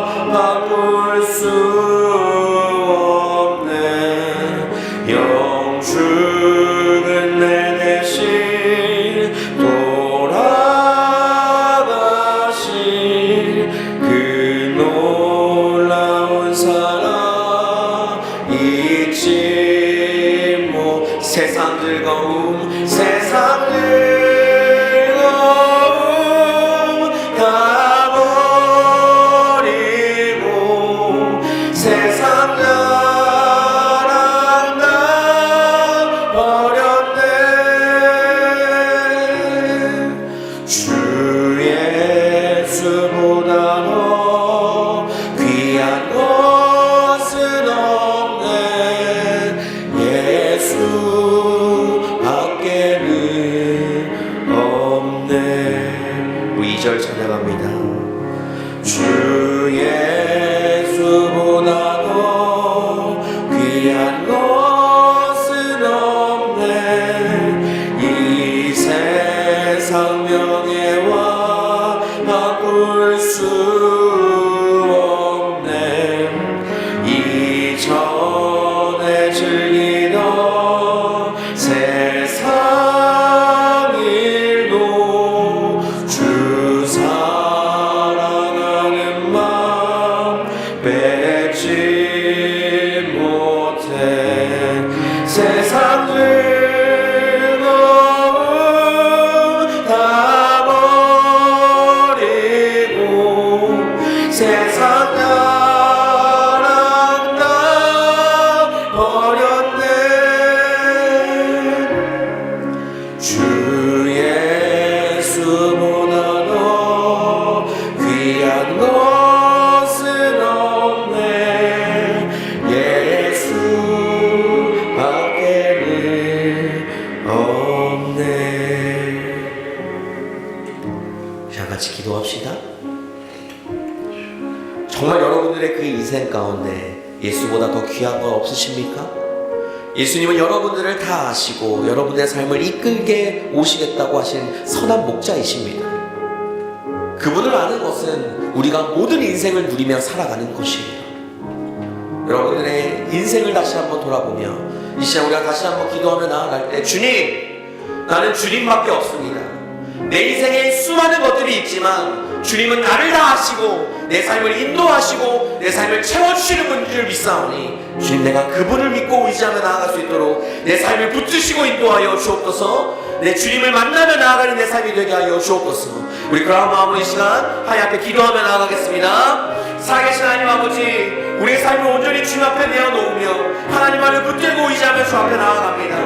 우리 2절 찬양합니다. 주 예수보다도 귀한 것은 없네. 이 세상 명예와 바꿀 수 없네. 이전에 즐기던 세상 일도 주 사랑하는 마음 뺏지 못해. 세상 즐거움 다 버리고 세상 자랑 다 버렸네. 주 예수보다도 귀한 것은 없네. 예수 밖에는 없네. 자, 같이 기도합시다. 정말 여러분들의 그 인생 가운데 예수보다 더 귀한 건 없으십니까? 예수님은 여러분들을 다 아시고 여러분의 삶을 이끌게 오시겠다고 하신 선한 목자이십니다. 그분을 아는 것은 우리가 모든 인생을 누리며 살아가는 것이에요. 여러분들의 인생을 다시 한번 돌아보며 이 시간 우리가 다시 한번 기도하며 나아갈 때, 주님, 나는 주님밖에 없습니다. 내 인생에 수많은 것들이 있지만 주님은 나를 다 아시고 내 삶을 인도하시고 내 삶을 채워주시는 분들을 믿사오니 주님, 내가 그분을 믿고 의지하며 나아갈 수 있도록 내 삶을 붙드시고 인도하여 주옵소서. 내 주님을 만나며 나아가는 내 삶이 되게 하여 주옵소서. 우리 그런 마음으로 이 시간 하나님 앞에 기도하며 나아가겠습니다. 살아계신 하나님 아버지, 우리의 삶을 온전히 주님 앞에 내어놓으며 하나님만을 붙들고 의지하며 주 앞에 나아갑니다.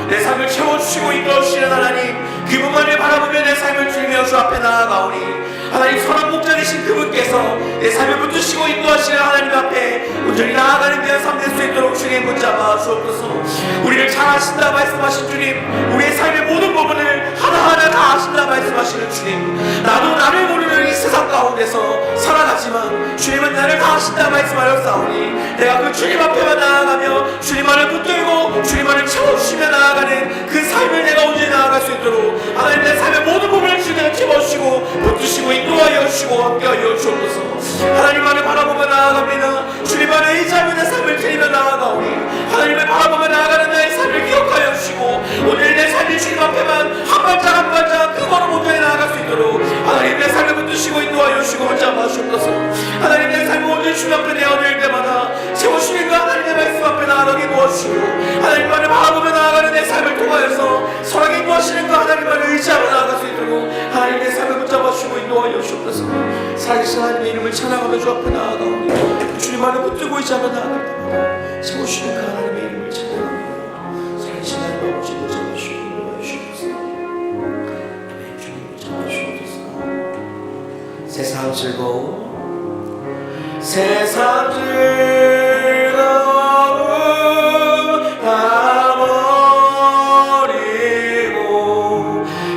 내 삶을 채워주시고 이끌어주시는 하나님, 그분만을 바라보며 내 삶을 주며 주 앞에 나아가오니 하나님, 선한 목자 되신 그분께서 내 삶을 붙드시고 인도하시는 하나님 앞에 온전히 나아가는 귀한 삶 될 수 있도록 주님 붙잡아 주옵소서. 우리를 잘 아신다 말씀하신 주님, 우리의 삶의 모든 부분을 하나하나 다 아신다 말씀하시는 주님, 나도 나를 모르는 이 세상 가운데서 살아가지만 주님은 나를 다 아신다 말씀하셨사오니 내가 그 주님 앞에만 나아가며 주님만을 붙들고 주님만을 채워주시며 나아가는 그 삶을 내가 온전히 나아갈 수 있도록 하나님, 내 삶의 모든 부분을 주님을 채워주시고 붙드시고 인도하여 주시고 함께하여 주옵소서. 하나님만을 바라보며 나아갑니다. 주님만을 의지하며 내 삶을 드리며 나아가오니 하나님을 바라보며 나아가는 나의 삶을 기억하여 주시고 오늘 내 삶이 주님 앞에만 한 발짝 한 발짝 그 걸음 온전히 나아갈 수 있도록 하나님, 내 삶을 붙드시고 인도하여 주시고 붙잡아 주옵소서. 하나님, 내 삶을 온전히 주님 앞에 내어드릴 때마다 채워주시는 그 하나님의 말씀 앞에 나아가게 도와주시고 하나님만을 바라보며 나아가는 내 삶을 통하여서 선하게 인도하시는 그 하나님만을 의지하며 나아갈 수 있도록 하나님, 내 삶을 붙잡아 주시고 인도하여 주옵소서. 살아계신 하나님의 이름을 찬양하며 주 앞에 나아가오니 주님만을 붙들고 의지하며 나아갈 때마다 채워주시는 그 하나님의 이름을 찬양합니다. 살아계신 하나님 아버지 붙잡아 주시고 인도하여 주옵소서. 주님 붙잡아 주옵소서. 세상 즐거움, 세상 즐거움 다 버리고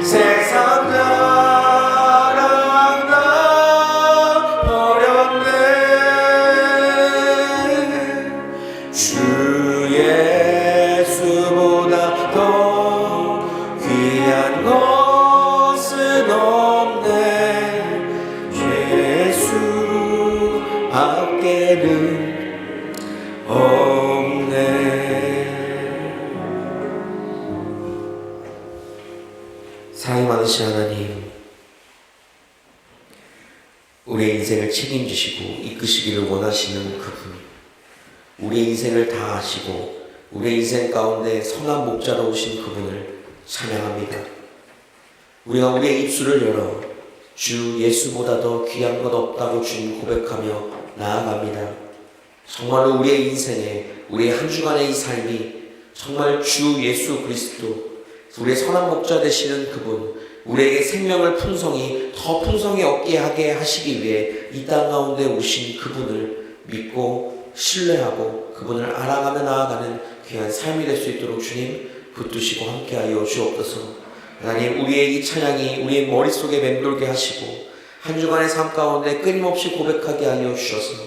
세상 자랑 다 버렸네. 주 예수보다 더 귀한 것은 없네. 예수 밖에는 없네. 사랑이 많으신 하나님, 우리의 인생을 책임지시고 이끄시기를 원하시는 그분, 우리의 인생을 다 아시고 우리의 인생 가운데 선한 목자로 오신 그분을 찬양합니다. 우리가 우리의 입술을 열어 주 예수보다 더 귀한 것 없다고 주님 고백하며 나아갑니다. 정말로 우리의 인생에, 우리의 한 주간의 이 삶이 정말 주 예수 그리스도, 우리의 선한 목자 되시는 그분, 우리에게 생명을 더 풍성히 얻게 하게 하시기 위해 이 땅 가운데 오신 그분을 믿고 신뢰하고 그분을 알아가며 나아가는 귀한 삶이 될 수 있도록 주님 붙드시고 함께하여 주옵소서. 하나님, 우리의 이 찬양이 우리의 머릿속에 맴돌게 하시고 한 주간의 삶 가운데 끊임없이 고백하게 하여 주셔서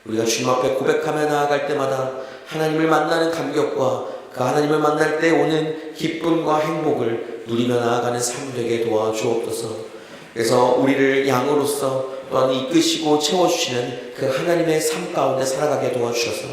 우리가 주님 앞에 고백하며 나아갈 때마다 하나님을 만나는 감격과 그 하나님을 만날 때 오는 기쁨과 행복을 누리며 나아가는 삶 되게 도와주옵소서. 그래서 우리를 양으로서 또한 이끄시고 채워주시는 그 하나님의 삶 가운데 살아가게 도와주셔서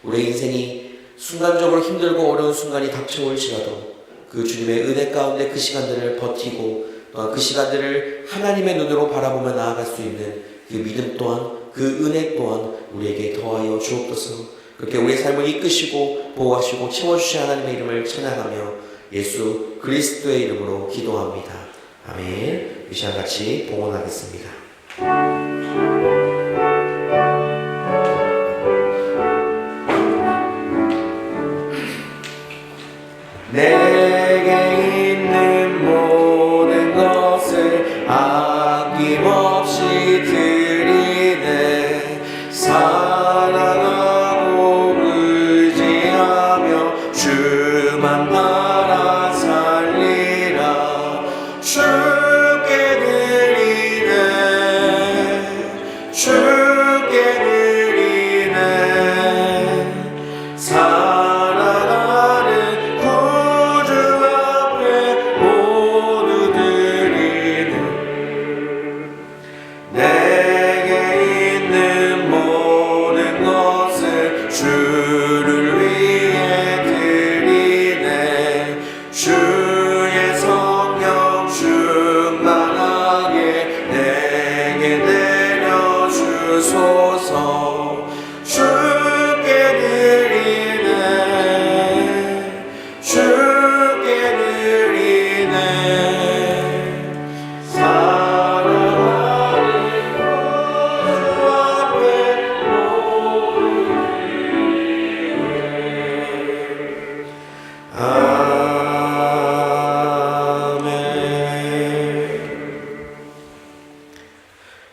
우리의 인생이 순간적으로 힘들고 어려운 순간이 닥쳐올지라도 그 주님의 은혜 가운데 그 시간들을 버티고 또한 그 시간들을 하나님의 눈으로 바라보며 나아갈 수 있는 그 믿음 또한 그 은혜 또한 우리에게 더하여 주옵소서. 그렇게 우리의 삶을 이끄시고 보호하시고 채워주신 하나님의 이름을 찬양하며 예수 그리스도의 이름으로 기도합니다. 아멘. 이 시간 같이 봉헌하겠습니다. 내게 있는 모든 것을 아낌없이 드리네. 사랑하고 의지하며 주만 바라 살리라. 주께 드리네. 주께 드리네. 사랑하는 구주 앞에 모두 드리네. 내게 있는 모든 것을 주를 위해 드리네. 주의 성령 충만하게 내게 내려주소서. 주께 드리네. 주께 드리네. 사랑하는 구주 앞에 모두 드리네. 아멘.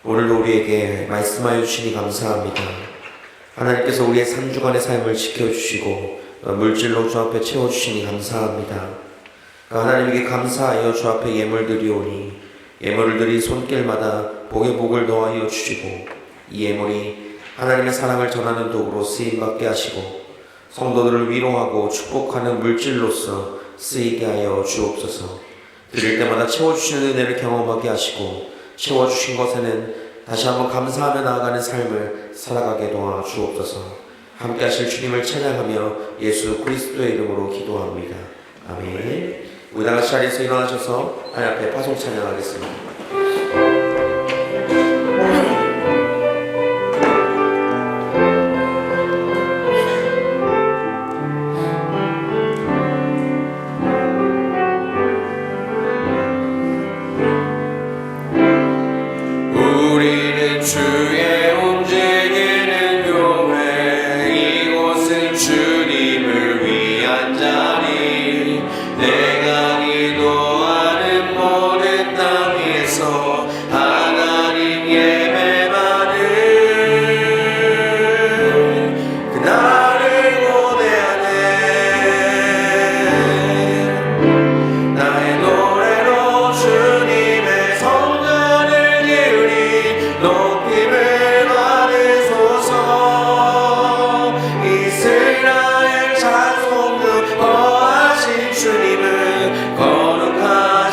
오늘도 우리에게 말씀하여 주시니 감사합니다. 하나님께서 우리의 3주간의 삶을 지켜주시고 물질로 주 앞에 채워주시니 감사합니다. 하나님에게 감사하여 주 앞에 예물 드리오니 예물을 드린 손길마다 복에 복을 더하여 주시고 이 예물이 하나님의 사랑을 전하는 도구로 쓰임받게 하시고 성도들을 위로하고 축복하는 물질로서 쓰이게 하여 주옵소서. 드릴 때마다 채워주시는 은혜를 경험하게 하시고 채워주신 것에는 다시 한번 감사하며 나아가는 삶을 살아가게 도와 주옵소서. 함께 하실 주님을 찬양하며 예수 그리스도의 이름으로 기도합니다. 아멘. 우리 다 같이 자리에서 일어나셔서 하나님 앞에 파송 찬양하겠습니다. 우리는 주의 움직이는 교회, 이곳은 주님을 위한 자리. 내가 기도하는 모든 땅 위에서 하나님 예배받는 그날을 고대하네. 나의 노래로 주님의 성전을 기울이 높임을 받으소서. 이스라엘 찬송도 거하신 주님은 거룩하십니다.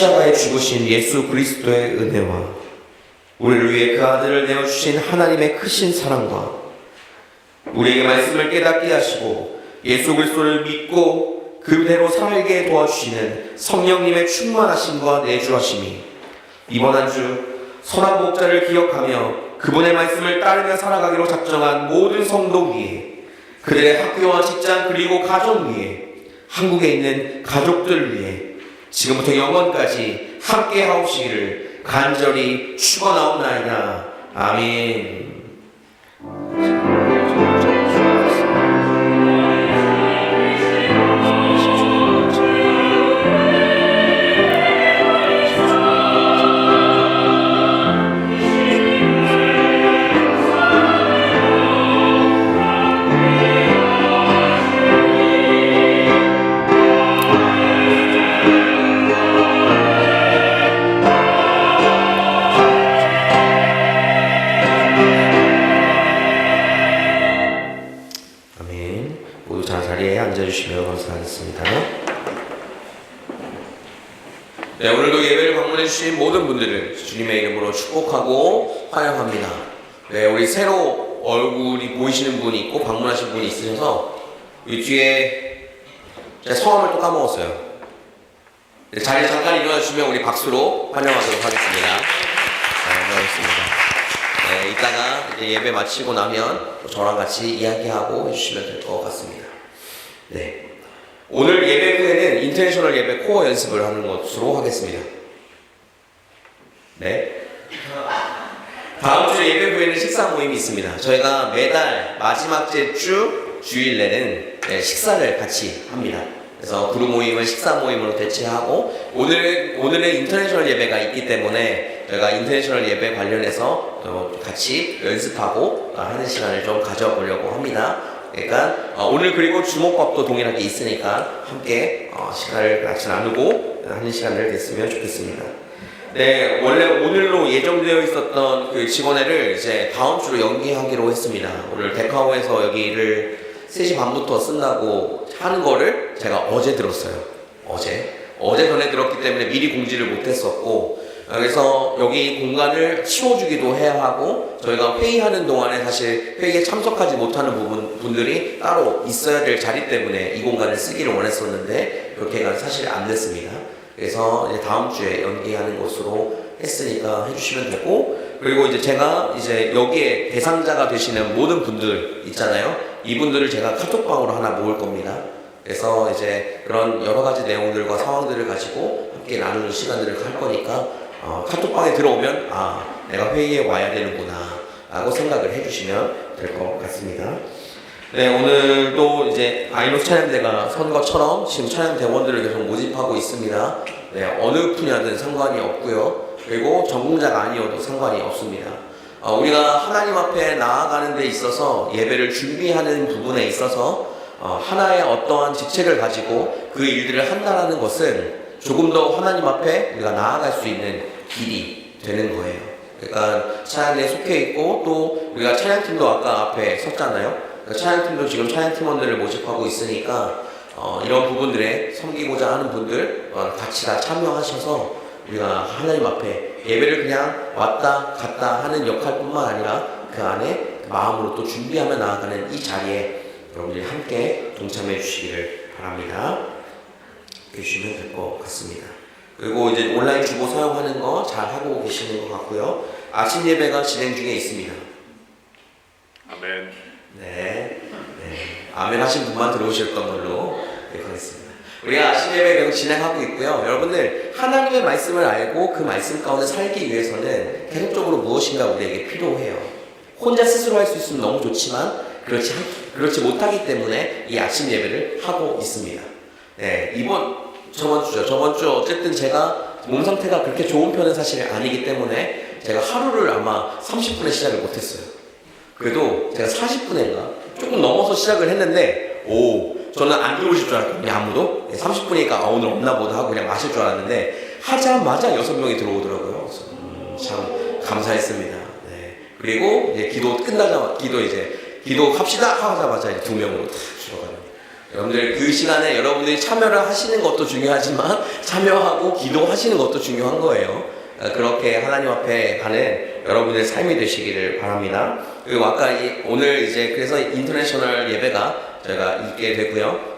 십자가에 죽으신 예수 그리스도의 은혜와 우리를 위해 그 아들을 내어주신 하나님의 크신 사랑과 우리에게 말씀을 깨닫게 하시고 예수 그리스도를 믿고 그대로 살게 도와주시는 성령님의 충만하심과 내주하심이 이번 한 주 선한 목자를 기억하며 그분의 말씀을 따르며 살아가기로 작정한 모든 성도 위에, 그들의 학교와 직장 그리고 가정 위에, 한국에 있는 가족들 위해 지금부터 영원까지 함께 하옵시기를 간절히 축원하옵나이다. 아멘. 모두 다 자리에 앉아주시면 감사하겠습니다. 네, 오늘도 예배를 방문해주신 모든 분들을 주님의 이름으로 축복하고 환영합니다. 네, 우리 새로 얼굴이 보이시는 분이 있고 방문하신 분이 있으셔서 이 뒤에 제가 성함을 또 까먹었어요. 네, 자리에 잠깐 일어나주시면 우리 박수로 환영하도록 하겠습니다. 네, 반갑습니다. 네, 이따가 이제 예배 마치고 나면 저랑 같이 이야기하고 해주시면 될 것 같습니다. 네, 오늘 예배 후에는 인터내셔널 예배 코어 연습을 하는 것으로 하겠습니다. 네, 다음 주 예배 후에는 식사 모임이 있습니다. 저희가 매달 마지막 주 주일내는 식사를 같이 합니다. 그래서 그룹 모임은 식사 모임으로 대체하고 오늘은 인터내셔널 예배가 있기 때문에 저희가 인터내셔널 예배 관련해서 같이 연습하고 하는 시간을 좀 가져보려고 합니다. 그러니까 오늘 그리고 주목밥도 동일하게 있으니까 함께 시간을 같이 나누고 하는 시간을 됐으면 좋겠습니다. 네, 원래 오늘로 예정되어 있었던 그 직원회를 이제 다음 주로 연기하기로 했습니다. 오늘 데카오에서 여기를 3시 반부터 쓴다고 하는 거를 제가 어제 들었어요. 어제 전에 들었기 때문에 미리 공지를 못했었고, 그래서 여기 공간을 치워주기도 해야 하고, 저희가 회의하는 동안에 사실 회의에 참석하지 못하는 분들이 따로 있어야 될 자리 때문에 이 공간을 쓰기를 원했었는데 그렇게가 사실 안 됐습니다. 그래서 이제 다음 주에 연기하는 것으로 했으니까 해주시면 되고, 그리고 이제 제가 이제 여기에 대상자가 되시는 모든 분들 있잖아요. 이분들을 제가 카톡방으로 하나 모을 겁니다. 그래서 이제 그런 여러 가지 내용들과 상황들을 가지고 함께 나누는 시간들을 할 거니까 카톡방에 들어오면 내가 회의에 와야 되는구나 라고 생각을 해주시면 될 것 같습니다. 네, 오늘도 이제 아이노스 찬양대가 선 것처럼 지금 찬양대원들을 계속 모집하고 있습니다. 네, 어느 분야든 상관이 없고요. 그리고 전공자가 아니어도 상관이 없습니다. 우리가 하나님 앞에 나아가는 데 있어서 예배를 준비하는 부분에 있어서 하나의 어떠한 직책을 가지고 그 일들을 한다는 것은 조금 더 하나님 앞에 우리가 나아갈 수 있는 길이 되는 거예요. 그러니까 찬양에 속해 있고 또 우리가 찬양팀도 아까 앞에 섰잖아요. 그러니까 찬양팀도 지금 찬양팀원들을 모집하고 있으니까 이런 부분들에 섬기고자 하는 분들 같이 다 참여하셔서 우리가 하나님 앞에 예배를 그냥 왔다 갔다 하는 역할뿐만 아니라 그 안에 마음으로 또 준비하며 나아가는 이 자리에 여러분들이 함께 동참해 주시기를 바랍니다. 해주시면 될 것 같습니다. 그리고 이제 온라인 주보 사용하는 거 잘 하고 계시는 것 같고요. 아침 예배가 진행 중에 있습니다. 아멘. 네. 아멘 하신 분만 들어오셨던 걸로 하겠습니다. 우리가 아침 예배 계속 진행하고 있고요. 여러분들 하나님의 말씀을 알고 그 말씀 가운데 살기 위해서는 계속적으로 무엇인가 우리에게 필요해요. 혼자 스스로 할 수 있으면 너무 좋지만 그렇지 못하기 때문에 이 아침 예배를 하고 있습니다. 네, 저번 주 어쨌든 제가 몸 상태가 그렇게 좋은 편은 사실 아니기 때문에 제가 하루를 아마 30분에 시작을 못했어요. 그래도 제가 40분인가 조금 넘어서 시작을 했는데 저는 안 들어오실 줄 알았거든요. 아무도 30분이니까 오늘 없나 보다 하고 그냥 마실 줄 알았는데 하자마자 6명이 들어오더라고요. 참 감사했습니다. 네. 그리고 이제 기도 갑시다 하자마자 이제 2명으로 다 줄어가요. 여러분들 그 시간에 여러분들이 참여를 하시는 것도 중요하지만 참여하고 기도하시는 것도 중요한 거예요. 그렇게 하나님 앞에 가는 여러분의 삶이 되시기를 바랍니다. 그리고 아까 오늘 이제 그래서 인터내셔널 예배가 저희가 있게 되고요.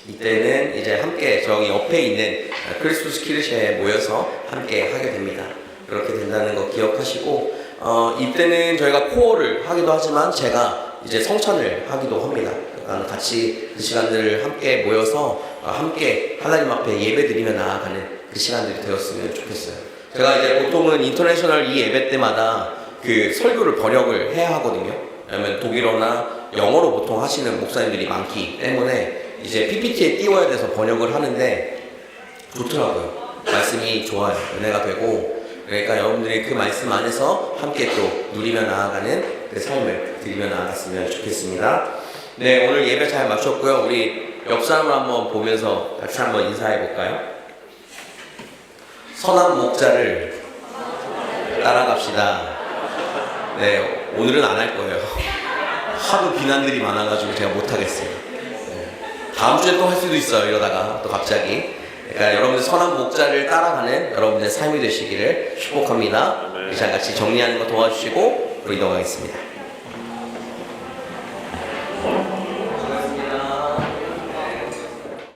이때는 이제 함께 저기 옆에 있는 크리스토스 키르시에 모여서 함께 하게 됩니다. 그렇게 된다는 거 기억하시고 이때는 저희가 코어를 하기도 하지만 제가 이제 성찬을 하기도 합니다. 그러니까 같이 그 시간들을 함께 모여서 함께 하나님 앞에 예배 드리며 나아가는 그 시간들이 되었으면 좋겠어요. 제가 이제 보통은 인터내셔널 이 예배 때마다 그 설교를 번역을 해야 하거든요. 왜냐면 독일어나 영어로 보통 하시는 목사님들이 많기 때문에 이제 PPT에 띄워야 돼서 번역을 하는데 좋더라고요. 말씀이 좋아요. 은혜가 되고 그러니까 여러분들이 그 말씀 안에서 함께 또 누리며 나아가는 그 삶을 드리며 나아갔으면 좋겠습니다. 네, 오늘 예배 잘 마쳤고요. 우리 옆 사람을 한번 보면서 같이 한번 인사해 볼까요? 선한 목자를 따라갑시다. 네, 오늘은 안 할 거예요. 하도 비난들이 많아가지고 제가 못하겠어요. 네. 다음 주에 또 할 수도 있어요. 이러다가 또 갑자기. 그러니까 여러분들 선한 목자를 따라가는 여러분들의 삶이 되시기를 축복합니다. 이 시간 같이 정리하는 거 도와주시고 우리 이동하겠습니다.